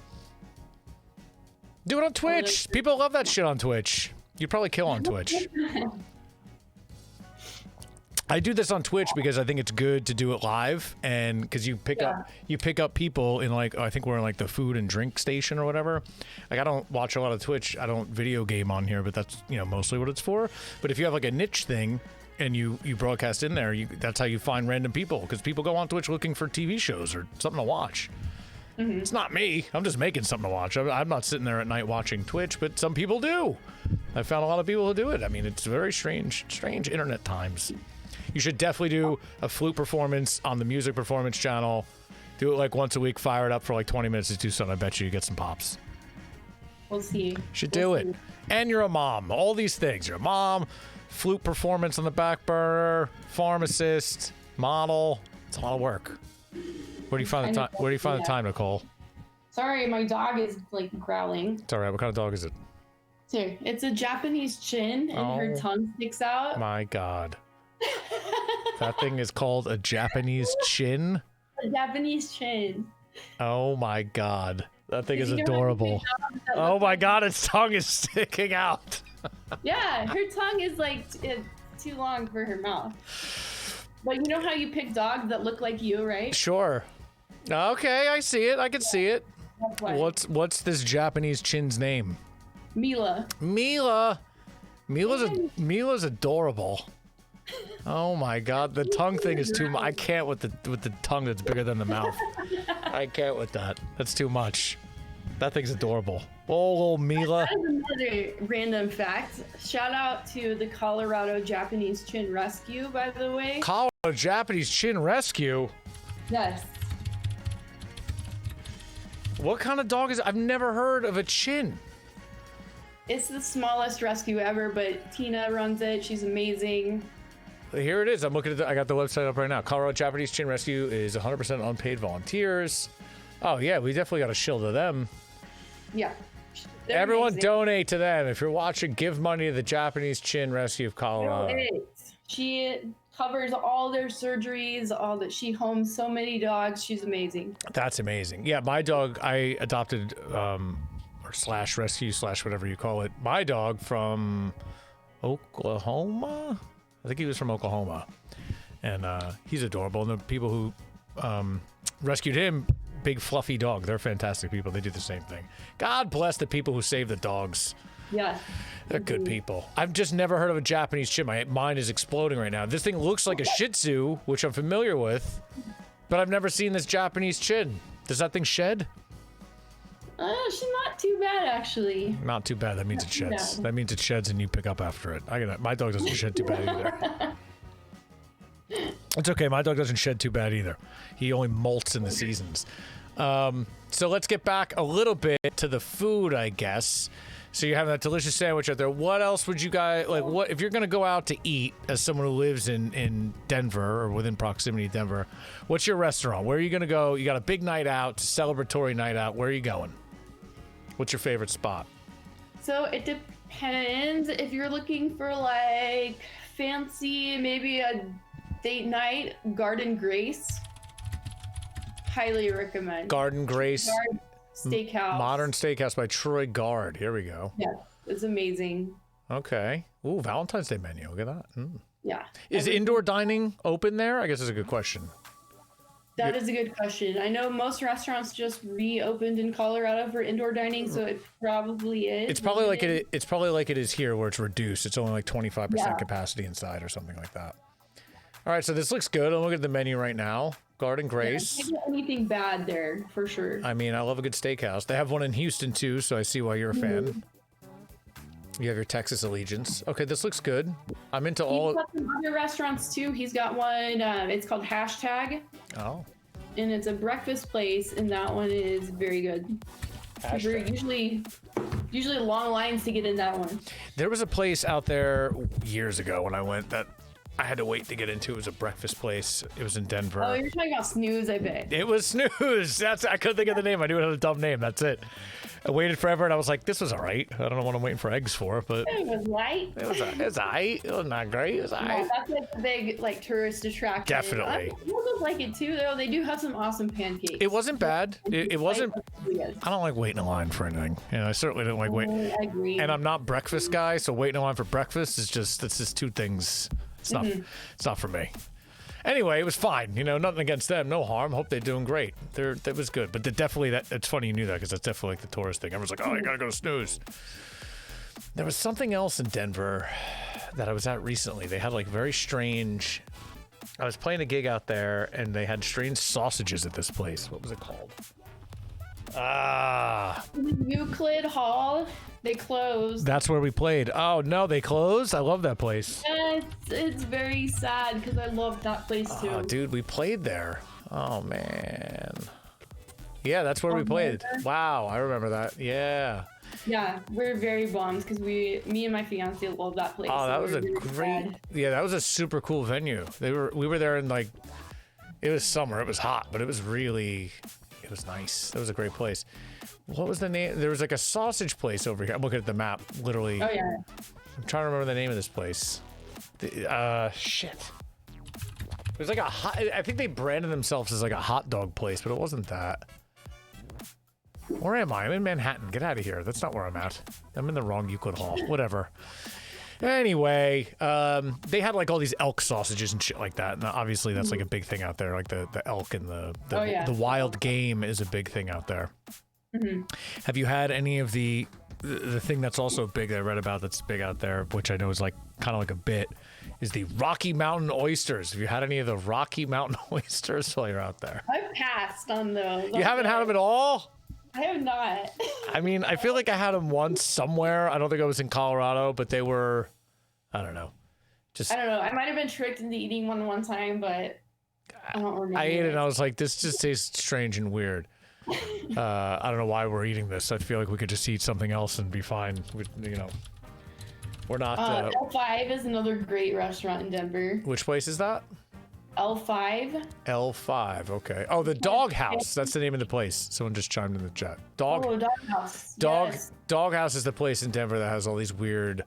S1: Do it on Twitch. People love that shit on Twitch. You'd probably kill on Twitch. I do this on Twitch because I think it's good to do it live, and because you pick up people in I think we're in the food and drink station or whatever. I don't watch a lot of Twitch. I don't video game on here, but that's mostly what it's for. But if you have a niche thing and you broadcast in there, that's how you find random people, because people go on Twitch looking for TV shows or something to watch. It's not me. I'm just making something to watch. I'm not sitting there at night watching Twitch, but some people do. I found a lot of people who do it. I mean, it's very strange internet times. You should definitely do a flute performance on the music performance channel. Do it once a week, fire it up for 20 minutes to do something. I bet you get some pops.
S2: We'll see.
S1: Should do it. And you're a mom. All these things. You're a mom, flute performance on the back burner, pharmacist, model. It's a lot of work. Where do you find the time? The time, Nicole?
S2: Sorry, my dog is growling.
S1: It's all right. What kind of dog is it?
S2: Here, it's a Japanese chin, and her tongue sticks out.
S1: My God. That thing is called a Japanese chin?
S2: A Japanese chin.
S1: Oh my God. That thing is adorable. Oh my God, its tongue is sticking out.
S2: Yeah, her tongue is like too long for her mouth. But you know how you pick dogs that look like you, right?
S1: Sure. Okay, I see it. I can see it.
S2: That's why.
S1: What's this Japanese chin's name?
S2: Mila.
S1: Mila's adorable. Oh my God, the tongue thing is too much. I can't with the tongue that's bigger than the mouth. I can't with that. That's too much. That thing's adorable. Oh, little Mila.
S2: That is another random fact. Shout out to the Colorado Japanese Chin Rescue, by the way.
S1: Colorado Japanese Chin Rescue?
S2: Yes.
S1: What kind of dog is it? I've never heard of a chin.
S2: It's the smallest rescue ever, but Tina runs it. She's amazing.
S1: Here it is. I'm looking at I got the website up right now. Colorado Japanese Chin Rescue is 100% unpaid volunteers. Oh yeah, we definitely got a shill to them.
S2: Yeah. They're
S1: Everyone
S2: amazing.
S1: donate to them. If you're watching, give money to the Japanese Chin Rescue of Colorado.
S2: She covers all their surgeries, she homes so many dogs. She's amazing.
S1: That's amazing. Yeah, my dog, I adopted, or slash rescue slash whatever you call it. My dog from Oklahoma? I think he was from Oklahoma. And he's adorable. And the people who rescued him, big fluffy dog. They're fantastic people. They do the same thing. God bless the people who save the dogs.
S2: Yeah.
S1: They're good people. I've just never heard of a Japanese chin. My mind is exploding right now. This thing looks like a Shih Tzu, which I'm familiar with, but I've never seen this Japanese chin. Does that thing shed?
S2: She's not too bad, actually.
S1: Not too bad. That means it sheds. That means it sheds and you pick up after it. My dog doesn't shed too bad either. It's okay. My dog doesn't shed too bad either. He only molts in the seasons. So let's get back a little bit to the food, I guess. So you're having that delicious sandwich out there. What else would you guys like? What if you're going to go out to eat as someone who lives in Denver or within proximity of Denver? What's your restaurant? Where are you going to go? You got a big night out, celebratory night out. Where are you going? What's your favorite spot?
S2: So it depends. If you're looking for like fancy, maybe a date night, Garden Grace. Highly recommend.
S1: Garden Grace.
S2: Steakhouse.
S1: Modern Steakhouse by Troy Guard. Here we go.
S2: Yeah, it's amazing.
S1: Okay. Ooh, Valentine's Day menu. Look at that.
S2: Yeah.
S1: Is indoor dining open there? I guess that's a good question.
S2: That is a good question. I know most restaurants just reopened in Colorado for indoor dining, so it probably is.
S1: It's probably like it. It's probably like it is here, where it's reduced. It's only like 25% capacity inside, or something like that. All right, so this looks good. I'm looking at the menu right now. Garden Grace.
S2: Yeah, I can't get anything bad there for sure.
S1: I mean, I love a good steakhouse. They have one in Houston too, so I see why you're a fan. You have your Texas allegiance. Okay, this looks good. I'm into all.
S2: He's got some other restaurants too. He's got one. It's called Hashtag.
S1: Oh.
S2: And it's a breakfast place, and that one is very good. Usually long lines to get in that one.
S1: There was a place out there years ago when I went that I had to wait to get into. It was a breakfast place. It was in Denver.
S2: Oh, you're talking about Snooze, I bet.
S1: It was Snooze. I couldn't think of the name. I knew it had a dumb name. That's it. I waited forever, and I was like, this was all right. I don't know what I'm waiting for eggs for, but
S2: it was light.
S1: It was all right. It was not great. It was all right.
S2: No, that's like a big tourist attraction.
S1: Definitely.
S2: Locals like it too, though. They do have some awesome pancakes.
S1: It wasn't bad. It wasn't. I don't like waiting in line for anything. I certainly don't like waiting.
S2: I agree.
S1: And I'm not breakfast guy, so waiting in line for breakfast is just two things. It's not. It's not for me. Anyway, it was fine. Nothing against them. No harm. Hope they're doing great. That was good. But it's funny you knew that, because that's definitely like the tourist thing. Everyone's like, oh, you gotta go to Snooze. There was something else in Denver that I was at recently. They had like very strange. I was playing a gig out there, and they had strange sausages at this place. What was it called?
S2: Euclid Hall. They closed.
S1: That's where we played. Oh no, they closed? I love that place.
S2: Yeah, it's very sad because I love that place too.
S1: Oh, dude, we played there. Oh man. Yeah, that's where we played. Wow, I remember that. Yeah.
S2: Yeah, we're very bummed because me and my fiance love that place.
S1: Oh, that was a great. Yeah, that was a super cool venue. We were there in it was summer. It was hot, but it was really It was nice. That was a great place. What was the name? There was like a sausage place over here. I'm looking at the map, literally.
S2: Oh yeah.
S1: I'm trying to remember the name of this place. Shit. There's like a hot, I think they branded themselves as like a hot dog place, but it wasn't that. Where am I? I'm in Manhattan. Get out of here. That's not where I'm at. I'm in the wrong Euclid Hall. Whatever. Anyway, they had like all these elk sausages and shit like that. And obviously that's like a big thing out there. Like the elk and the wild game is a big thing out there. Mm-hmm. Have you had any of the thing that's also big that I read about that's big out there, which I know is like kind of like a bit, is the Rocky Mountain oysters. Have you had any of the Rocky Mountain oysters while you're out there?
S2: I've passed on those.
S1: You haven't had them at all?
S2: I have not.
S1: I mean, I feel like I had them once somewhere. I don't think I was in Colorado, but they were, I don't know.
S2: I don't know. I might have been tricked into eating one time, but I don't remember.
S1: I ate it and I was like, this just tastes strange and weird. I don't know why we're eating this. I feel like we could just eat something else and be fine. We're not.
S2: L5 is another great restaurant in Denver.
S1: Which place is that?
S2: L5.
S1: L5. Okay. Oh, the Dog House. That's the name of the place. Someone just chimed in the chat.
S2: Dog House. Yes.
S1: Dog House is the place in Denver that has all these weird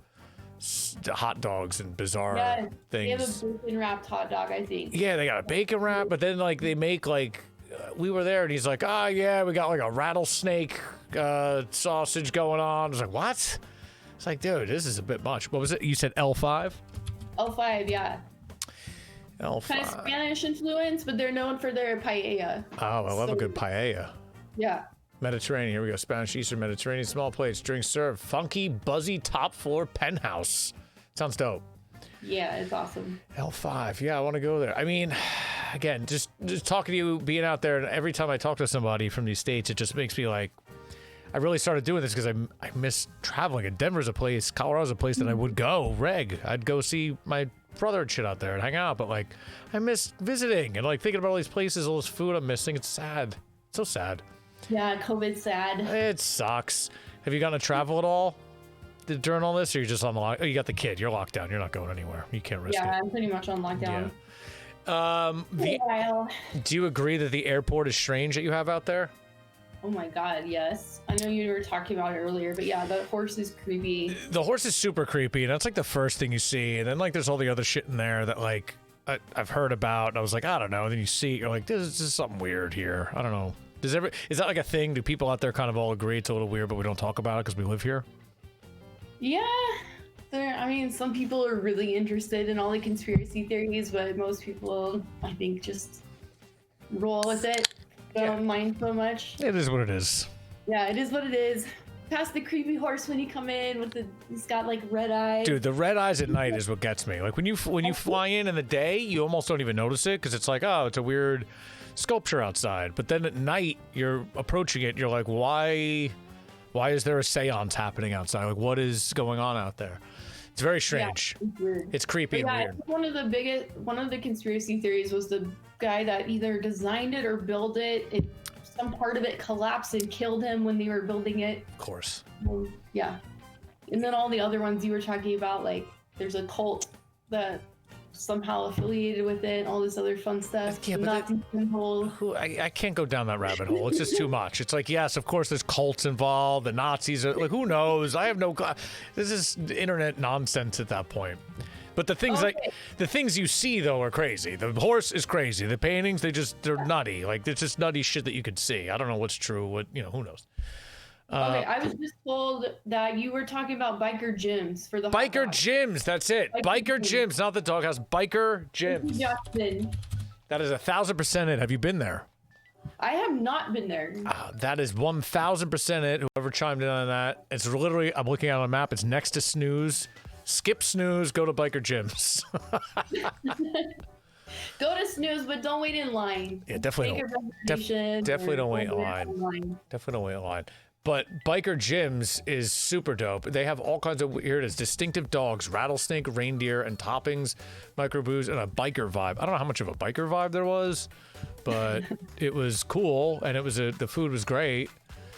S1: hot dogs and bizarre things.
S2: They have a bacon wrapped hot dog, I think.
S1: Yeah, they got a bacon wrap, but then like they make like. We were there and he's like, oh yeah, we got like a rattlesnake sausage going on. I was like, what? It's like, dude, this is a bit much. What was it? You said L5?
S2: L5, yeah.
S1: L5.
S2: Kind of Spanish influence, but they're known for their paella.
S1: Oh, I love a good paella.
S2: Yeah.
S1: Mediterranean, here we go. Spanish, Eastern Mediterranean, small plates, drinks served. Funky, buzzy, top floor penthouse. Sounds dope.
S2: Yeah, it's awesome.
S1: L5, yeah, I want to go there. I mean, again, just talking to you, being out there, and every time I talk to somebody from these states, it just makes me like, I really started doing this because I miss traveling. And Denver's a place, Colorado's a place that I would go, I'd go see my brother and shit out there and hang out, but like, I miss visiting and like thinking about all these places, all this food I'm missing. It's sad. It's so sad.
S2: Yeah, COVID's sad.
S1: It sucks. Have you gotten to travel at all during all this, or you're just on the lock? Oh, you got the kid. You're locked down. You're not going anywhere. You can't risk it.
S2: Yeah, I'm pretty much on lockdown.
S1: Yeah. Do you agree that the airport is strange that you have out there?
S2: Oh my god, yes. I know you were talking about it earlier, but yeah, the horse is creepy.
S1: The horse is super creepy, and that's like the first thing you see, and then like there's all the other shit in there that like I've heard about, and I was like, I don't know, and then you see, you're like, this is something weird here. I don't know. Is that like a thing? Do people out there kind of all agree it's a little weird, but we don't talk about it because we live here?
S2: Yeah. I mean, some people are really interested in all the conspiracy theories, but most people, I think, just roll with it. Don't mind so much.
S1: It is what it is.
S2: Yeah, it is what it is. Past the creepy horse when you come in with he's got like red eyes.
S1: Dude, the red eyes at night is what gets me. Like when you fly in the day, you almost don't even notice it because it's like, oh, it's a weird sculpture outside. But then at night, you're approaching it, and you're like, why is there a seance happening outside? Like, what is going on out there? It's very strange. Yeah, it's weird. It's creepy and weird.
S2: One of the conspiracy theories was the guy that either designed it or built it. Some part of it collapsed and killed him when they were building it.
S1: Of course.
S2: Yeah. And then all the other ones you were talking about, like there's a cult that somehow affiliated with it, all this other fun stuff.
S1: Yeah, but I can't go down that rabbit hole. It's just too much. It's like, yes, of course there's cults involved, the Nazis are like, who knows? I have no this is internet nonsense at that point. But the things the things you see though are crazy. The horse is crazy. The paintings, they're nutty. Like it's just nutty shit that you could see. I don't know what's true, who knows.
S2: Okay, I was just told that you were talking about biker gyms for the
S1: biker gyms. That's it. Biker gyms, not the doghouse. Biker gyms.
S2: Justin.
S1: That is 1,000% it. Have you been there?
S2: I have not been there.
S1: That is 1,000% it. Whoever chimed in on that, it's literally. I'm looking at a map. It's next to Snooze. Skip Snooze. Go to biker gyms.
S2: Go to Snooze, but don't wait in line.
S1: Yeah, definitely don't. Definitely don't wait in line. Definitely don't wait in line. But biker gyms is super dope. They have all kinds of, here it is, distinctive dogs, rattlesnake, reindeer, and toppings, microbrews, and a biker vibe. I don't know how much of a biker vibe there was, but it was cool, and it was the food was great.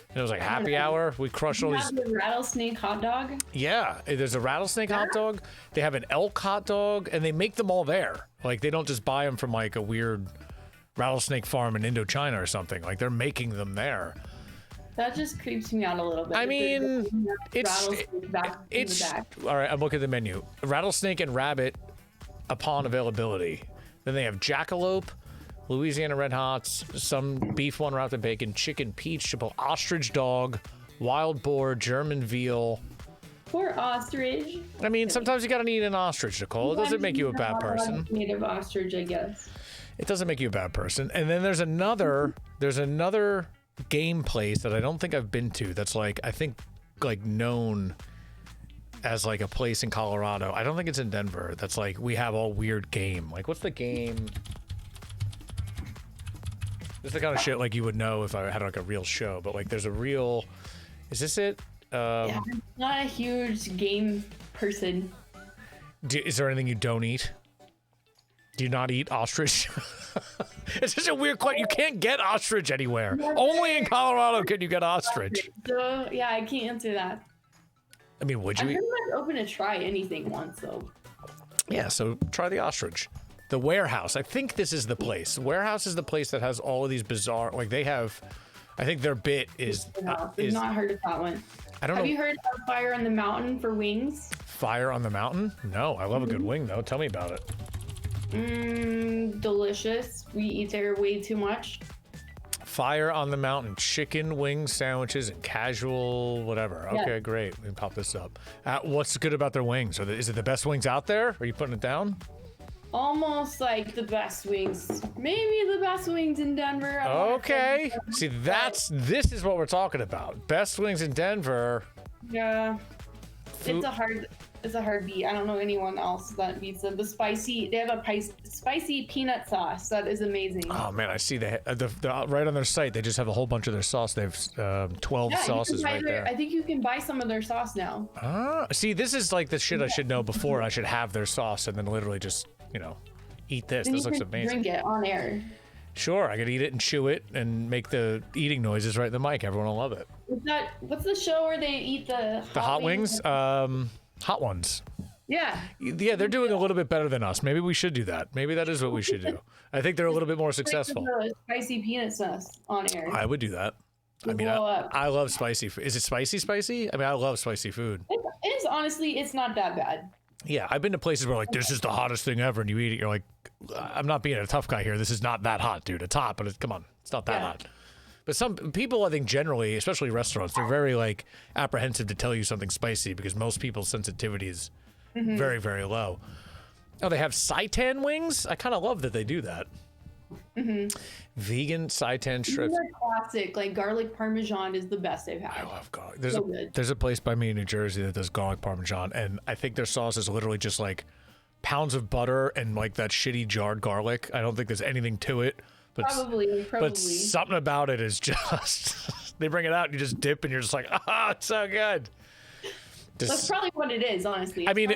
S1: And it was like happy hour. We crushed all these.
S2: The rattlesnake hot dog?
S1: Yeah, there's a rattlesnake hot dog. They have an elk hot dog, and they make them all there. Like they don't just buy them from like a weird rattlesnake farm in Indochina or something. Like they're making them there.
S2: That just creeps me out a little bit.
S1: I mean, it's all right. I'm looking at the menu. Rattlesnake and rabbit upon availability. Then they have jackalope, Louisiana Red Hots, some beef one wrapped in bacon, chicken, peach, chipotle, ostrich dog, wild boar, German veal.
S2: Poor ostrich.
S1: I mean, sometimes you gotta eat an ostrich, Nicole. It doesn't make you a bad person.
S2: Native ostrich, I guess.
S1: It doesn't make you a bad person. And then there's another game place that I don't think I've been to. That's like, I think like known as like a place in Colorado. I don't think it's in Denver. That's like, we have all weird game. Like, what's the game? This is the kind of shit like you would know if I had like a real show, but like there's a real, is this it?
S2: Yeah, I'm not a huge game person.
S1: Is there anything you don't eat? Do you not eat ostrich? It's such a weird question. You can't get ostrich anywhere. Only in Colorado can you get ostrich.
S2: So, yeah, I can't answer that.
S1: I mean, would you eat?
S2: I'm pretty much open to try anything once, so.
S1: Yeah, so try the ostrich. The warehouse. I think this is the place. Warehouse is the place that has all of these bizarre, like they have, I think their bit is.
S2: I've not heard of that one.
S1: I don't know.
S2: Have you heard of Fire on the Mountain for wings?
S1: Fire on the Mountain? No, I love a good wing though. Tell me about it.
S2: Delicious. We eat there way too much.
S1: Fire on the Mountain, chicken wing sandwiches and casual whatever. Okay,
S2: Yeah.
S1: great. We can pop this up. What's good about their wings? Is it the best wings out there? Are you putting it down?
S2: Almost like the best wings. Maybe the best wings in Denver. I don't know.
S1: Okay. See, this is what we're talking about. Best wings in Denver.
S2: Yeah. It's a hard beat. I don't know anyone else that beats them. They have a spicy peanut sauce that is amazing.
S1: Oh man, I see the right on their site. They just have a whole bunch of their sauce. They have 12 sauces right there.
S2: I think you can buy some of their sauce now.
S1: See, this is like the shit I should know before. I should have their sauce and then literally just, eat this.
S2: Then
S1: This
S2: you
S1: looks
S2: can
S1: amazing.
S2: Drink it on air.
S1: Sure, I could eat it and chew it and make the eating noises right in the mic. Everyone will love it.
S2: What's the show where they eat the
S1: hot wings? Hot Ones.
S2: Yeah.
S1: Yeah, they're doing a little bit better than us. Maybe we should do that. Maybe that is what we should do. I think they're a little bit more successful.
S2: Spicy peanut sauce on air.
S1: I would do that. I mean, I love spicy food. Is it spicy? I mean, I love spicy food.
S2: It's honestly, it's not that bad.
S1: Yeah, I've been to places where like, this is the hottest thing ever, and you eat it, you're like, I'm not being a tough guy here. This is not that hot, dude. It's hot, but come on, it's not that hot. But some people, I think generally, especially restaurants, they're very like apprehensive to tell you something spicy because most people's sensitivity is very, very low. Oh, they have seitan wings? I kind of love that they do that. Vegan seitan strips.
S2: These are classic. Like garlic parmesan is the best I've had.
S1: I love garlic.
S2: Good.
S1: There's a place by me in New Jersey that does garlic parmesan, and I think their sauce is literally just like pounds of butter and like that shitty jarred garlic. I don't think there's anything to it. But
S2: Probably.
S1: But something about it is just, they bring it out and you just dip and you're just like, it's so good.
S2: That's probably what it is, honestly.
S1: I mean,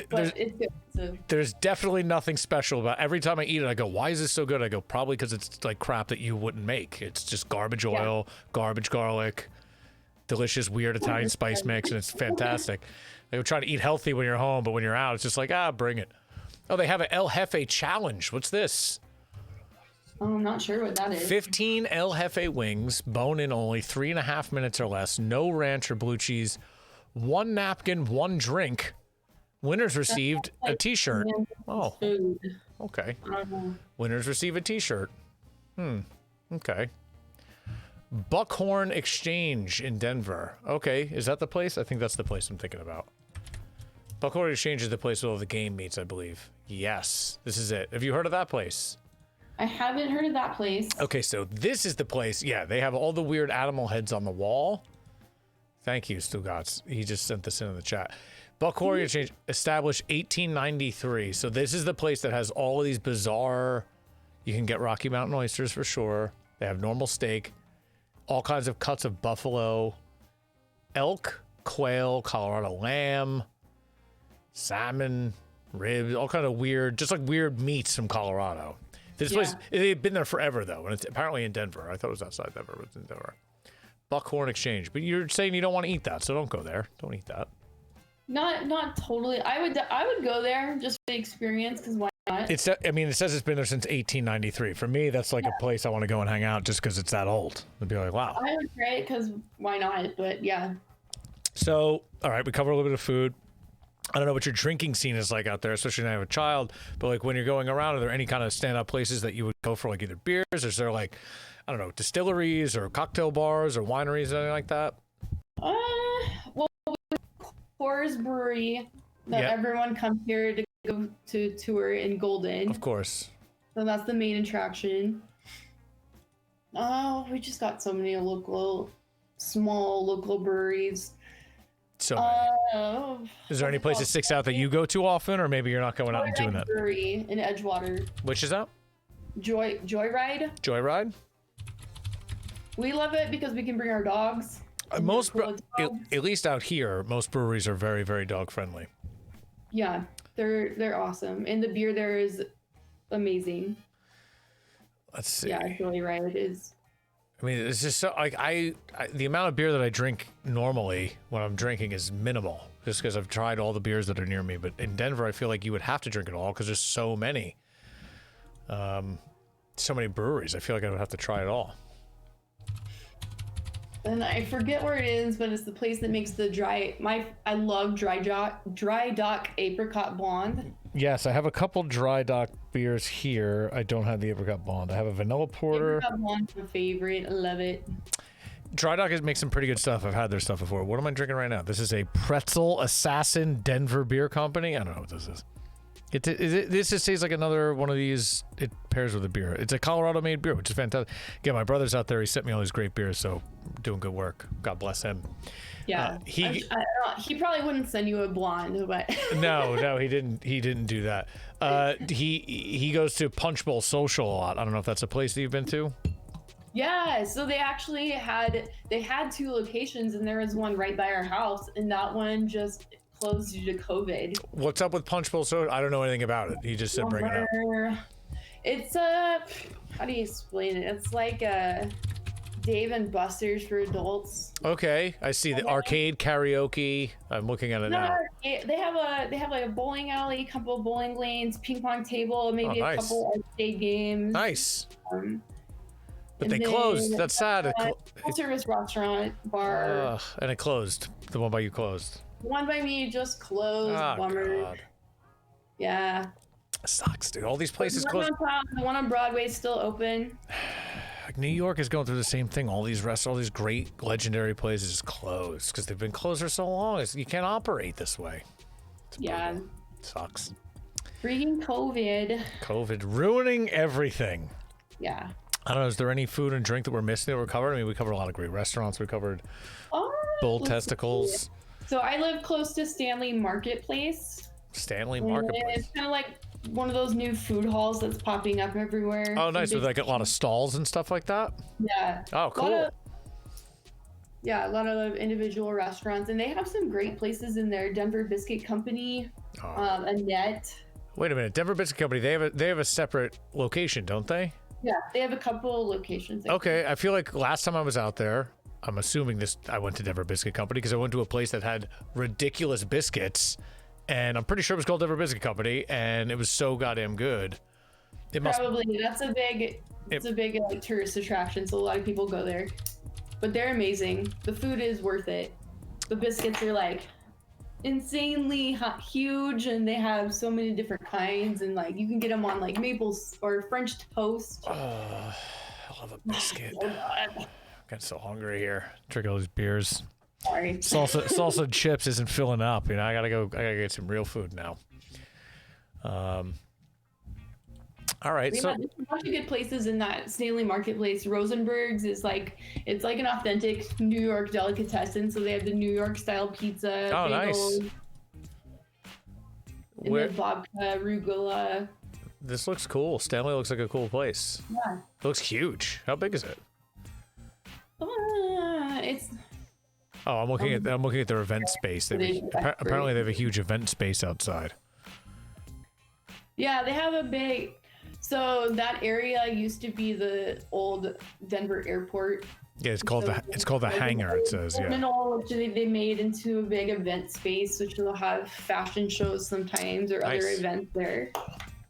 S2: but it's good. So.
S1: There's definitely nothing special about every time I eat it. I go, why is this so good? I go, probably because it's like crap that you wouldn't make. It's just garbage oil, garbage garlic, delicious, weird Italian spice mix, and it's fantastic. They would try to eat healthy when you're home, but when you're out, it's just like, bring it. Oh, they have an El Jefe challenge. What's this?
S2: I'm not sure what that is.
S1: 15 El Jefe wings, bone in only, 3.5 minutes or less, no ranch or blue cheese, 1 napkin, 1 drink. Winners received a t-shirt. Oh, okay. Winners receive a t-shirt. Okay. Buckhorn Exchange in Denver. Okay, is that the place? I think that's the place I'm thinking about. Buckhorn Exchange is the place where all the game meets, I believe. Yes, this is it. Have you heard of that place?
S2: I haven't heard of that place.
S1: Okay, so this is the place. Yeah, they have all the weird animal heads on the wall. Thank you, Stugatz. He just sent this in the chat. Buckhorn Exchange, established 1893. So this is the place that has all of these bizarre... You can get Rocky Mountain oysters for sure. They have normal steak. All kinds of cuts of buffalo. Elk, quail, Colorado lamb. Salmon, ribs. All kind of weird... Just like weird meats from Colorado. This place... They've been there forever, though. And it's apparently in Denver. I thought it was outside Denver, but it's in Denver. Buckhorn Exchange. But you're saying you don't want to eat that, so don't go there. Don't eat that.
S2: Not totally. I would go there just for the experience, because why not?
S1: It's, I mean, it says it's been there since 1893. For me, that's like a place I want to go and hang out just because it's that old. I'd be like, wow.
S2: I would try it because why not? But yeah.
S1: So, all right, we covered a little bit of food. I don't know what your drinking scene is like out there, especially when you have a child, but like when you're going around, are there any kind of standout places that you would go for, like either beers, or is there like, I don't know, distilleries or cocktail bars or wineries or anything like that?
S2: Well, Coors Brewery, that everyone comes here to go to tour in Golden.
S1: Of course.
S2: So that's the main attraction. Oh, we just got so many small local breweries.
S1: So is there any place that sticks out that you go to often, or maybe you're not going out and doing that?
S2: Brewery in Edgewater.
S1: Which is that?
S2: Joyride.
S1: Joyride?
S2: We love it because we can bring our dogs.
S1: At least out here, most breweries are very, very dog friendly.
S2: Yeah, they're awesome, and the beer there is amazing.
S1: Let's see.
S2: Yeah, Joyride is.
S1: I mean, it's just so like the amount of beer that I drink normally when I'm drinking is minimal, just because I've tried all the beers that are near me. But in Denver, I feel like you would have to drink it all because there's so many breweries. I feel like I would have to try it all.
S2: And I forget where it is, but it's the place that makes the I love Dry Dock Apricot Blonde.
S1: Yes, I have a couple Dry Dock beers here. I don't have the Apricot Blonde. I have a Vanilla Porter.
S2: Apricot Blonde's my favorite. I love it.
S1: Dry Dock makes some pretty good stuff. I've had their stuff before. What am I drinking right now? This is a Pretzel Assassin Denver Beer Company. I don't know what this is. This just tastes like another one of these. It pairs with a beer. It's a Colorado-made beer, which is fantastic. Again, my brother's out there. He sent me all these great beers, so doing good work. God bless him.
S2: Yeah, he probably wouldn't send you a blonde, but
S1: no, he didn't do that. He goes to Punch Bowl Social a lot. I don't know if that's a place that you've been to.
S2: Yeah, so they actually had 2 locations, and there was one right by our house, and that one just closed due to COVID.
S1: What's up with Punch Bowl Social? I don't know anything about it. He just said bring it up.
S2: It's how do you explain it? It's like Dave and Buster's for adults.
S1: Okay, I see the arcade karaoke. I'm looking at it now.
S2: They have like a bowling alley, a couple of bowling lanes, ping pong table, maybe a couple arcade games.
S1: Nice. But they closed. That's sad.
S2: Full service restaurant bar.
S1: And it closed. The one by you closed.
S2: The one by me just closed. Bummer. God. Yeah.
S1: It sucks, dude. All these places closed.
S2: The one on Broadway is still open.
S1: New York is going through the same thing. All these restaurants, all these great legendary places just closed because they've been closed for so long. You can't operate this way.
S2: Yeah.
S1: It sucks.
S2: Freaking COVID.
S1: COVID ruining everything.
S2: Yeah.
S1: I don't know. Is there any food and drink that we're missing that we're covered? I mean, we covered a lot of great restaurants. We covered bull testicles.
S2: So I live close to Stanley Marketplace.
S1: Stanley Marketplace.
S2: It's kind of like one of those new food halls that's popping up everywhere.
S1: Oh, nice. With like a lot of stalls and stuff like that?
S2: Yeah.
S1: Oh, cool.
S2: A lot of individual restaurants, and they have some great places in there. Denver Biscuit Company, Annette.
S1: Wait a minute. Denver Biscuit Company, they have a separate location, don't they?
S2: Yeah, they have a couple locations.
S1: Okay, I feel like last time I was out there, I'm assuming I went to Denver Biscuit Company because I went to a place that had ridiculous biscuits, and I'm pretty sure it was called Denver Biscuit Company, and it was so goddamn good.
S2: Probably. That's a big like, tourist attraction, so a lot of people go there. But they're amazing. The food is worth it. The biscuits are like insanely huge, and they have so many different kinds, and like you can get them on like maple or French toast.
S1: Oh, I love a biscuit. I'm getting so hungry here. Drinking all these beers.
S2: Sorry.
S1: Salsa and chips isn't filling up. You know, I gotta get some real food now. All right,
S2: there's a bunch of good places in that Stanley Marketplace. Rosenberg's is like, it's like an authentic New York delicatessen. So they have the New York style pizza.
S1: Oh,
S2: bagels,
S1: nice.
S2: And the babka, arugula.
S1: This looks cool. Stanley looks like a cool place.
S2: Yeah.
S1: It looks huge. How big is it?
S2: It's.
S1: Oh, I'm looking at their event space. Apparently, they have a huge event space outside.
S2: Yeah, they have a big. So that area used to be the old Denver airport.
S1: Yeah, it's called the Hangar. It says, yeah.
S2: Which they made into a big event space, which will have fashion shows sometimes or other events there.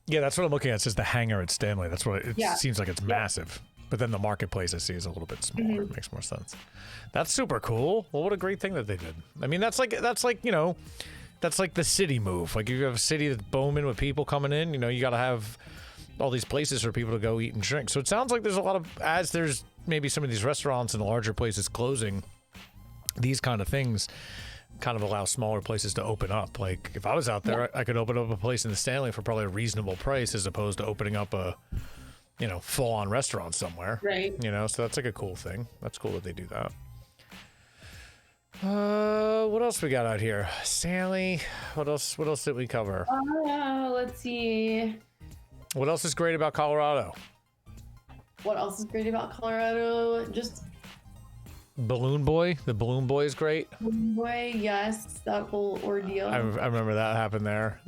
S1: Yeah, that's what I'm looking at. It says the Hangar at Stanley. That's what it seems like. It's massive. But then the marketplace I see is a little bit smaller. It makes more sense. That's super cool. Well, what a great thing that they did. I mean, that's like you know, that's like the city move. Like you have a city that's booming with people coming in. You know, you got to have all these places for people to go eat and drink. So it sounds like there's a lot of, as there's maybe some of these restaurants and larger places closing, these kind of things kind of allow smaller places to open up. Like if I was out there, I could open up a place in the Stanley for probably a reasonable price as opposed to opening up a, you know, full-on restaurant somewhere.
S2: Right.
S1: You know, so that's like a cool thing. That's cool that they do that. What else we got out here? Stanley. What else did we cover?
S2: Let's see.
S1: What else is great about Colorado?
S2: What else is great about Colorado? Just
S1: Balloon Boy. The Balloon Boy is great.
S2: Balloon Boy, yes, that whole ordeal.
S1: I remember that happened there.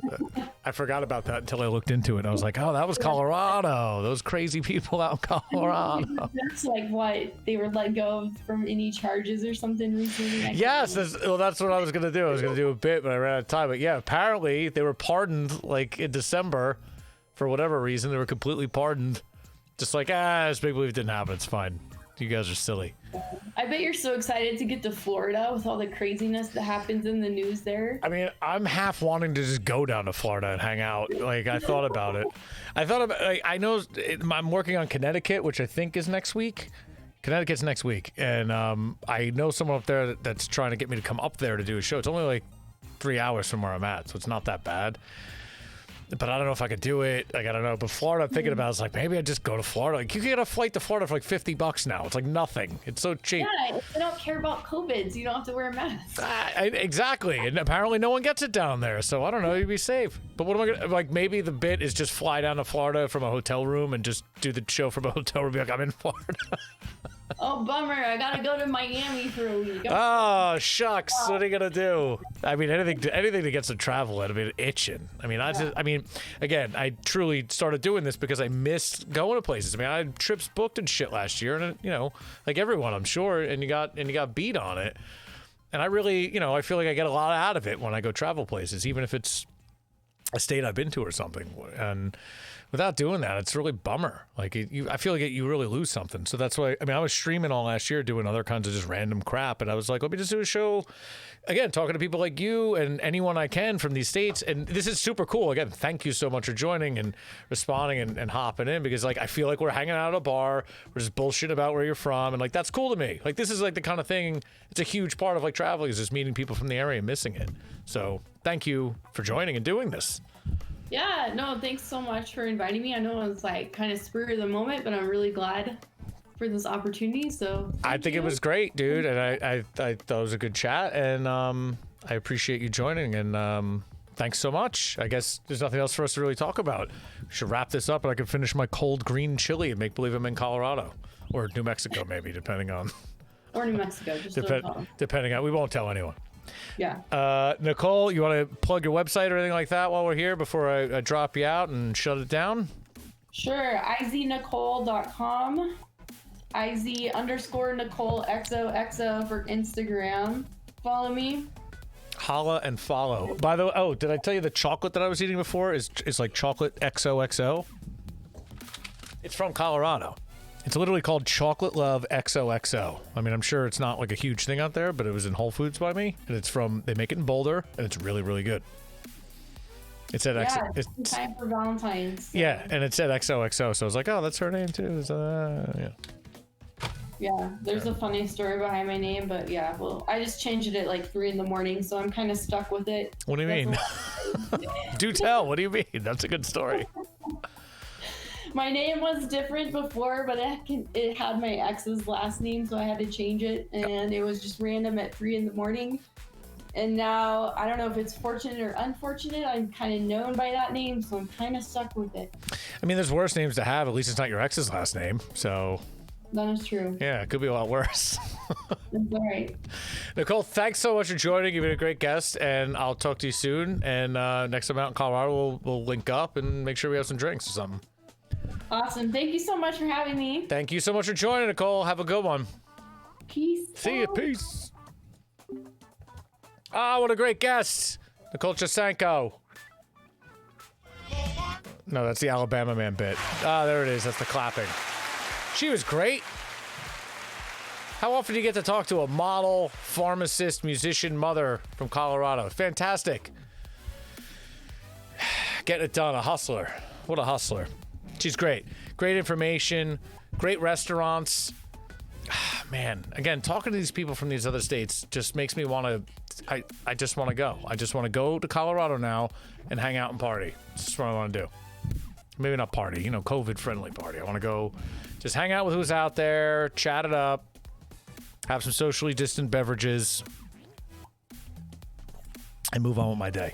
S1: I forgot about that until I looked into it. And I was like, oh, that was Colorado. Those crazy people out in Colorado.
S2: That's like what they were let go from any charges or something recently.
S1: Yes, that's what I was going to do. I was going to do a bit, but I ran out of time. But yeah, apparently they were pardoned like in December for whatever reason. They were completely pardoned. Just like, this big believe didn't happen. It's fine. You guys are silly.
S2: I bet you're so excited to get to Florida with all the craziness that happens in the news there.
S1: I mean, I'm half wanting to just go down to Florida and hang out. Like, I thought about it. I know I'm working on Connecticut, which I think is next week. Connecticut's next week. And I know someone up there that's trying to get me to come up there to do a show. It's only like 3 hours from where I'm at, so it's not that bad. But I don't know if I could do it. Like, I don't know. But Florida, I'm thinking about, it's like, maybe I just go to Florida. Like, you can get a flight to Florida for like $50 now. It's like nothing. It's so cheap.
S2: Yeah, they don't care about COVID, so you don't have to wear a mask.
S1: Exactly. And apparently no one gets it down there. So I don't know. You'd be safe. But what am I going to, like, maybe the bit is just fly down to Florida from a hotel room and just do the show from a hotel room. Be like, I'm in Florida.
S2: Oh, bummer. I got to go to Miami for a week.
S1: Oh, shucks. What are you going to do? I mean, anything to get some travel in. I mean, itching. I mean, again, I truly started doing this because I missed going to places. I mean, I had trips booked and shit last year, and you know, like everyone, I'm sure, and you got beat on it. And I really, you know, I feel like I get a lot out of it when I go travel places, even if it's a state I've been to or something. And without doing that, it's really bummer. Like, I feel like you really lose something. So that's why, I mean, I was streaming all last year doing other kinds of just random crap. And I was like, let me just do a show, again, talking to people like you and anyone I can from these states. And this is super cool. Again, thank you so much for joining and responding and hopping in, because like, I feel like we're hanging out at a bar. We're just bullshit about where you're from. And like, that's cool to me. Like, this is like the kind of thing, it's a huge part of like traveling, is just meeting people from the area and missing it. So thank you for joining and doing this.
S2: Yeah, no, thanks so much for inviting me. I know it's like kind of spur of the moment, but I'm really glad for this opportunity. So
S1: I think it was great, dude, and I thought it was a good chat, and I appreciate you joining, and thanks so much. I guess there's nothing else for us to really talk about. We should wrap this up, and I can finish my cold green chili and make believe I'm in Colorado or New Mexico, maybe, depending on.
S2: Or New Mexico, just
S1: depending on. We won't tell anyone.
S2: Yeah.
S1: Nicole, you want to plug your website or anything like that while we're here before I drop you out and shut it down?
S2: Sure. iznicole.com. iz_Nicole XOXO for Instagram. Follow me.
S1: Holla and follow. By the way, did I tell you the chocolate that I was eating before is like chocolate XOXO? It's from Colorado. It's literally called Chocolate Love XOXO. I mean, I'm sure it's not like a huge thing out there, but it was in Whole Foods by me, and they make it in Boulder, and it's really, really good. It said
S2: it's time for Valentine's. So.
S1: Yeah, and it said XOXO, so I was like, oh, that's her name too. Yeah.
S2: Yeah, there's a funny story behind my name, but yeah, well, I just changed it at like 3 a.m, so I'm kind of stuck with it.
S1: What do you mean? Do tell. What do you mean? That's a good story.
S2: My name was different before, but it had my ex's last name, so I had to change it, and it was just random at 3 a.m. And now, I don't know if it's fortunate or unfortunate, I'm kind of known by that name, so I'm kind of stuck with it. I
S1: mean, there's worse names to have. At least it's not your ex's last name, so...
S2: That is true.
S1: Yeah, it could be a lot worse.
S2: That's all right.
S1: Nicole, thanks so much for joining. You've been a great guest, and I'll talk to you soon. And next time out in Colorado, we'll link up and make sure we have some drinks or something.
S2: Awesome. Thank you so much for having me.
S1: Thank you so much for joining, Nicole. Have a good one.
S2: Peace.
S1: See you.
S2: out.
S1: Peace. Ah, what a great guest. Nicole Chasanko. No, that's the Alabama Man bit. Ah, there it is. That's the clapping. She was great. How often do you get to talk to a model, pharmacist, musician, mother from Colorado? Fantastic. Getting it done. A hustler. What a hustler. She's great. Great information. Great restaurants. Man, again, talking to these people from these other states just makes me want to... I just want to go. I just want to go to Colorado now and hang out and party. That's just what I want to do. Maybe not party, you know, COVID-friendly party. I want to go just hang out with who's out there, chat it up, have some socially distant beverages, and move on with my day.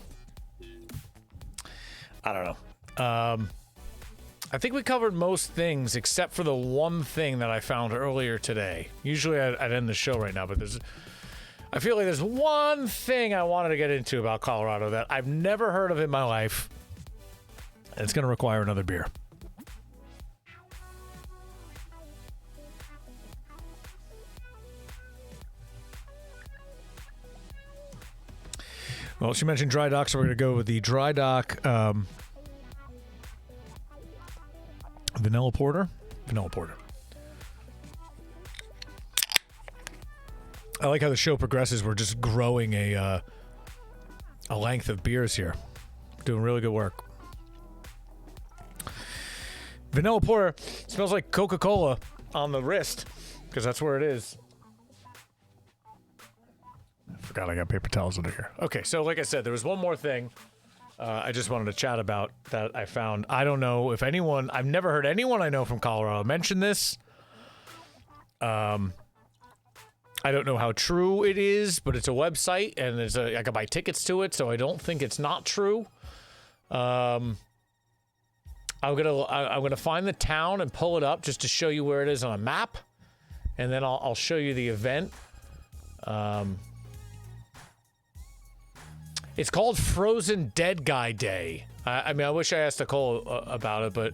S1: I don't know. I think we covered most things except for the one thing that I found earlier today. Usually I'd end the show right now, but I feel like there's one thing I wanted to get into about Colorado that I've never heard of in my life, and it's going to require another beer. Well, she mentioned dry dock, so we're going to go with the dry dock vanilla porter. Vanilla porter. I like how the show progresses. We're just growing a length of beers here. Doing really good work. Vanilla porter smells like Coca-Cola on the wrist, because that's where it is. I forgot I got paper towels under here. Okay, so like I said, there was one more thing I just wanted to chat about that I found. I don't know if anyone, I've never heard anyone I know from Colorado mention this. I don't know how true it is, but it's a website and I can buy tickets to it, so I don't think it's not true. I'm gonna find the town and pull it up just to show you where it is on a map, and then I'll show you the event. It's called Frozen Dead Guy Day. I mean, I wish I asked Nicole about it, but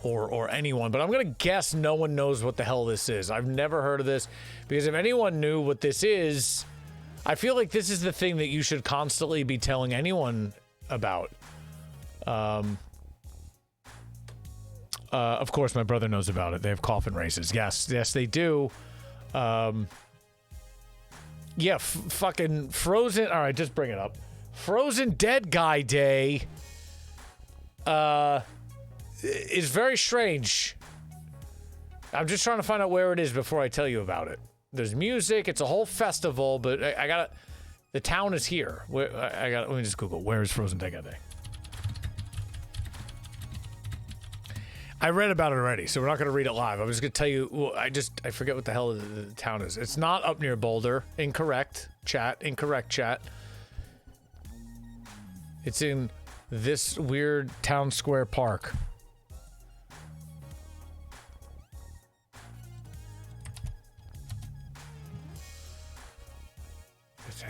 S1: or anyone, but I'm gonna guess no one knows what the hell this is. I've never heard of this, because if anyone knew what this is, I feel like this is the thing that you should constantly be telling anyone about. Of course, my brother knows about it. They have coffin races. Yes, they do. Yeah, fucking Frozen. All right, just bring it up. Frozen Dead Guy Day is very strange. I'm just trying to find out where it is before I tell you about it. There's music. It's a whole festival, but I gotta... The town is here. Let me just Google. Where is Frozen Dead Guy Day? I read about it already, so we're not going to read it live. I was going to tell you, well, I forget what the hell the town is. It's not up near Boulder. Incorrect, chat. It's in this weird town square park.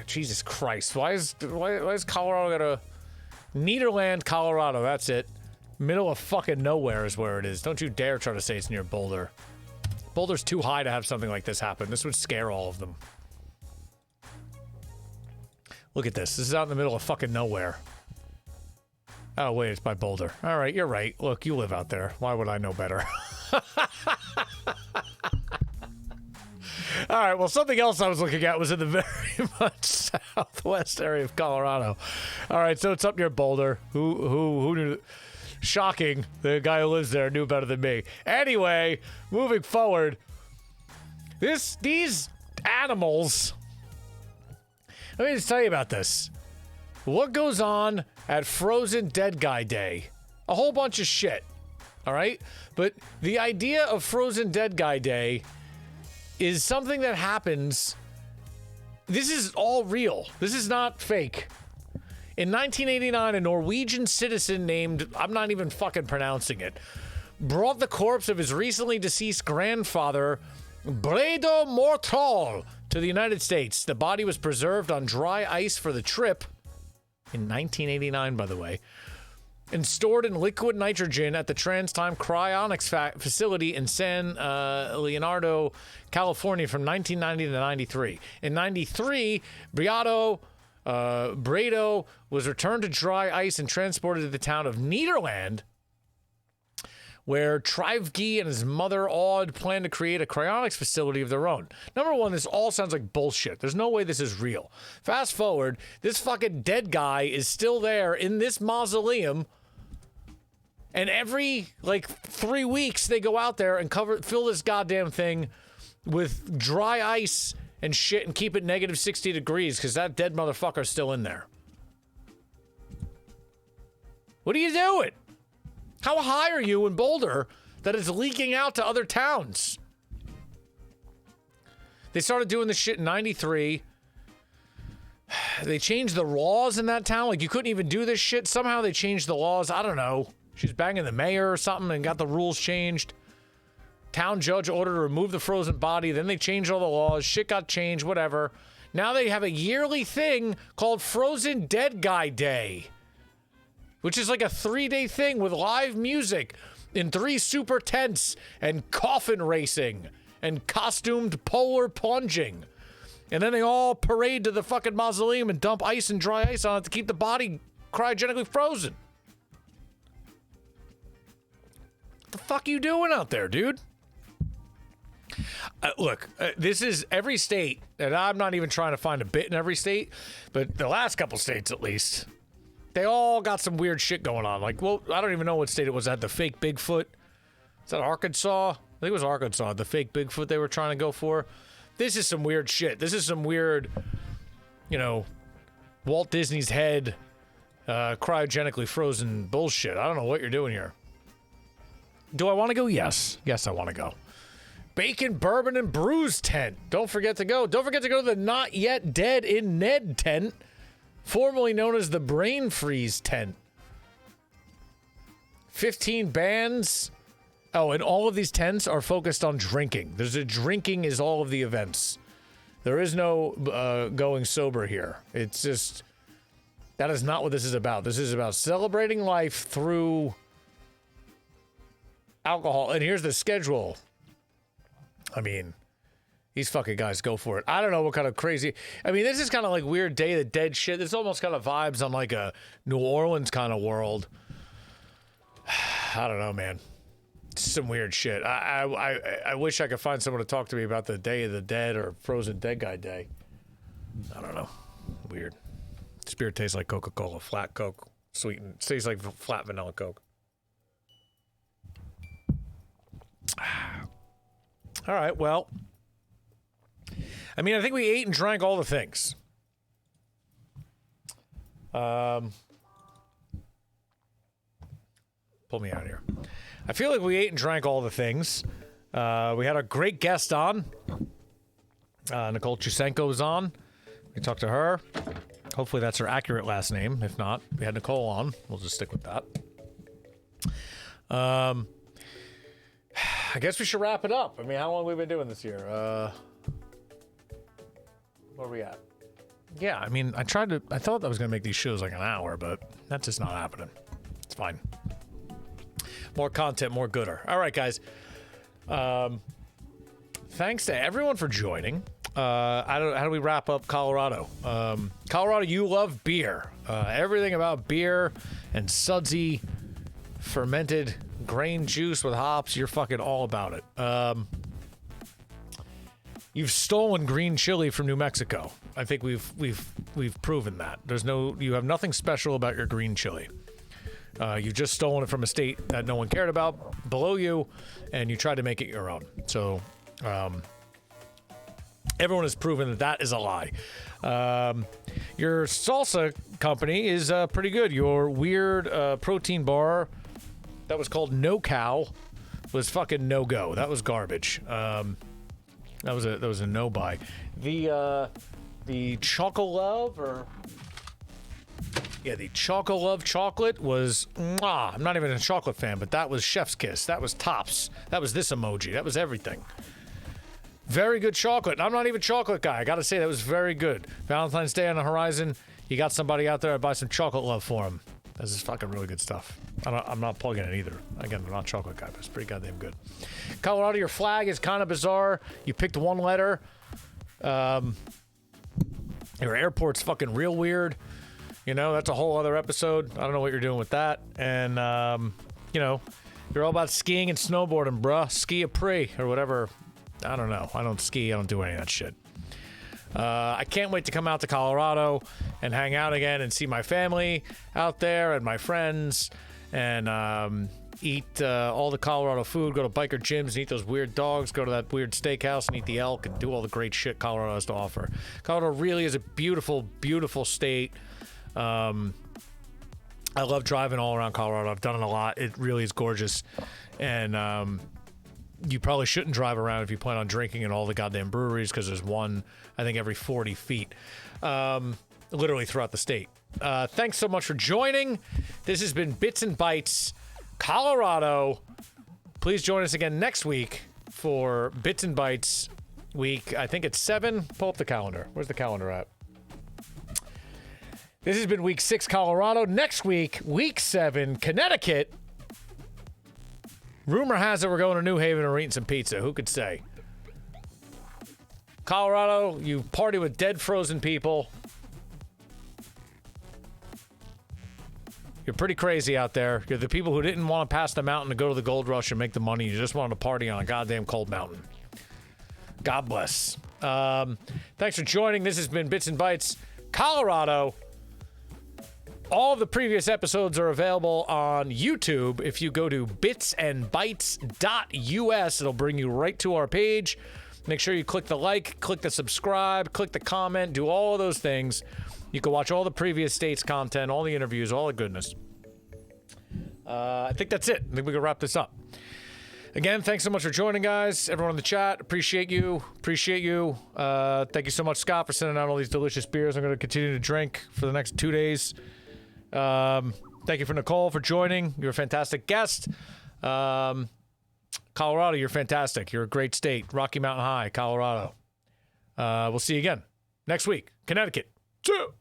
S1: Jesus Christ. Why is Colorado got a... Nederland, Colorado, that's it. Middle of fucking nowhere is where it is. Don't you dare try to say it's near Boulder. Boulder's too high to have something like this happen. This would scare all of them. Look at this. This is out in the middle of fucking nowhere. Oh, wait, it's by Boulder. All right, you're right. Look, you live out there. Why would I know better? All right, well, something else I was looking at was in the very much southwest area of Colorado. All right, so it's up near Boulder. Who knew... Shocking. The guy who lives there knew better than me. Anyway, moving forward, these animals. Let me just tell you about this. What goes on at Frozen Dead Guy Day? A whole bunch of shit. All right? But the idea of Frozen Dead Guy Day is something that happens. This is all real. This is not fake. In 1989, a Norwegian citizen named, I'm not even fucking pronouncing it, brought the corpse of his recently deceased grandfather, Bredo Mortal, to the United States. The body was preserved on dry ice for the trip, in 1989, by the way, and stored in liquid nitrogen at the TransTime Cryonics facility in San Leonardo, California from 1990 to 93. In 93, Brado was returned to dry ice and transported to the town of Nederland, where Trivegi and his mother Aud plan to create a cryonics facility of their own. Number one, this all sounds like bullshit. There's no way this is real. Fast forward, this fucking dead guy is still there in this mausoleum, and every, 3 weeks, they go out there and fill this goddamn thing with dry ice and shit and keep it negative 60 degrees because that dead motherfucker's still in there. What are you doing? How high are you in Boulder that it's leaking out to other towns? They started doing this shit in 93. They changed the laws in that town. Like, you couldn't even do this shit. Somehow they changed the laws. I don't know. She's banging the mayor or something and got the rules changed. Town judge ordered to remove the frozen body. Then they changed all the laws. Shit got changed, whatever. Now they have a yearly thing called Frozen Dead Guy Day, which is like a 3-day thing with live music in 3 super tents and coffin racing and costumed polar plunging. And then they all parade to the fucking mausoleum and dump ice and dry ice on it to keep the body cryogenically frozen. What the fuck are you doing out there, dude? Look, this is every state, and I'm not even trying to find a bit in every state, but the last couple states at least, they all got some weird shit going on. Like, well, I don't even know what state it was at. The fake Bigfoot. Is that Arkansas? I think it was Arkansas. The fake Bigfoot they were trying to go for. This is some weird shit. This is some weird, Walt Disney's head cryogenically frozen bullshit. I don't know what you're doing here. Do I want to go? Yes. Yes, I want to go. Bacon, Bourbon, and Brews tent. Don't forget to go. Don't forget to go to the Not Yet Dead in Ned tent, formerly known as the Brain Freeze tent. 15 bands. Oh, and all of these tents are focused on drinking. Drinking is all of the events. There is no going sober here. It's just, that is not what this is about. This is about celebrating life through alcohol. And here's the schedule. I mean, these fucking guys go for it. I don't know what kind of crazy... I mean, this is kind of like weird Day of the Dead shit. This almost kind of vibes on like a New Orleans kind of world. I don't know, man. It's some weird shit. I wish I could find someone to talk to me about the Day of the Dead or Frozen Dead Guy Day. I don't know. Weird. Spirit tastes like Coca-Cola. Flat Coke. Sweetened. Tastes like flat vanilla Coke. All right, well, I mean, I think we ate and drank all the things. Pull me out of here. I feel like we ate and drank all the things. We had a great guest on. Nicole Chusenko was on. We talked to her. Hopefully that's her accurate last name. If not, we had Nicole on. We'll just stick with that. I guess we should wrap it up. I mean, how long have we been doing this here? Where are we at? Yeah, I mean, I thought I was going to make these shows like an hour, but that's just not happening. It's fine. More content, more gooder. All right, guys. Thanks to everyone for joining. How do we wrap up Colorado? Colorado, you love beer. Everything about beer and sudsy fermented grain juice with hops, you're fucking all about it. You've stolen green chili from New Mexico. I think we've proven that. You have nothing special about your green chili. You've just stolen it from a state that no one cared about below you, and you tried to make it your own. So everyone has proven that is a lie. Your salsa company is pretty good. Your weird protein bar that was called No Cow was fucking no go. That was garbage. That was a no buy. The Chocolove the Chocolove chocolate was mwah. I'm not even a chocolate fan, but that was Chef's Kiss. That was tops. That was this emoji. That was everything. Very good chocolate. I'm not even a chocolate guy. I gotta say that was very good. Valentine's Day on the horizon. You got somebody out there, I'd buy some chocolate love for him. This is fucking really good stuff. I'm not plugging it either. Again, I'm not a chocolate guy, but it's pretty goddamn good. Colorado, your flag is kind of bizarre. You picked one letter. Your airport's fucking real weird. You know, that's a whole other episode. I don't know what you're doing with that. And, you know, you're all about skiing and snowboarding, bruh. Ski a pre or whatever. I don't know. I don't ski. I don't do any of that shit. I can't wait to come out to Colorado and hang out again and see my family out there and my friends and eat all the Colorado food, go to biker gyms and eat those weird dogs, go to that weird steakhouse and eat the elk and do all the great shit Colorado has to offer. Colorado really is a beautiful, beautiful state. I love driving all around Colorado. I've done it a lot. It really is gorgeous. And you probably shouldn't drive around if you plan on drinking in all the goddamn breweries because there's one, I think, every 40 feet, literally throughout the state. Thanks so much for joining. This has been Bits and Bytes, Colorado. Please join us again next week for Bits and Bytes week. I think it's 7. Pull up the calendar. Where's the calendar at? This has been week 6, Colorado. Next week, week 7, Connecticut. Rumor has it we're going to New Haven and we're eating some pizza. Who could say? Colorado, you party with dead frozen people. You're pretty crazy out there. You're the people who didn't want to pass the mountain to go to the gold rush and make the money. You just wanted to party on a goddamn cold mountain. God bless. Thanks for joining. This has been Bits and Bytes, Colorado. All of the previous episodes are available on YouTube. If you go to bitsandbytes.us, it'll bring you right to our page. Make sure you click the like, click the subscribe, click the comment, do all of those things. You can watch all the previous states' content, all the interviews, all the goodness. I think that's it. I think we can wrap this up. Again, thanks so much for joining, guys. Everyone in the chat, appreciate you. Appreciate you. Thank you so much, Scott, for sending out all these delicious beers I'm going to continue to drink for the next 2 days. Thank you for Nicole for joining. You're a fantastic guest. Colorado, you're fantastic. You're a great state. Rocky Mountain High, Colorado. We'll see you again next week. Connecticut. 2.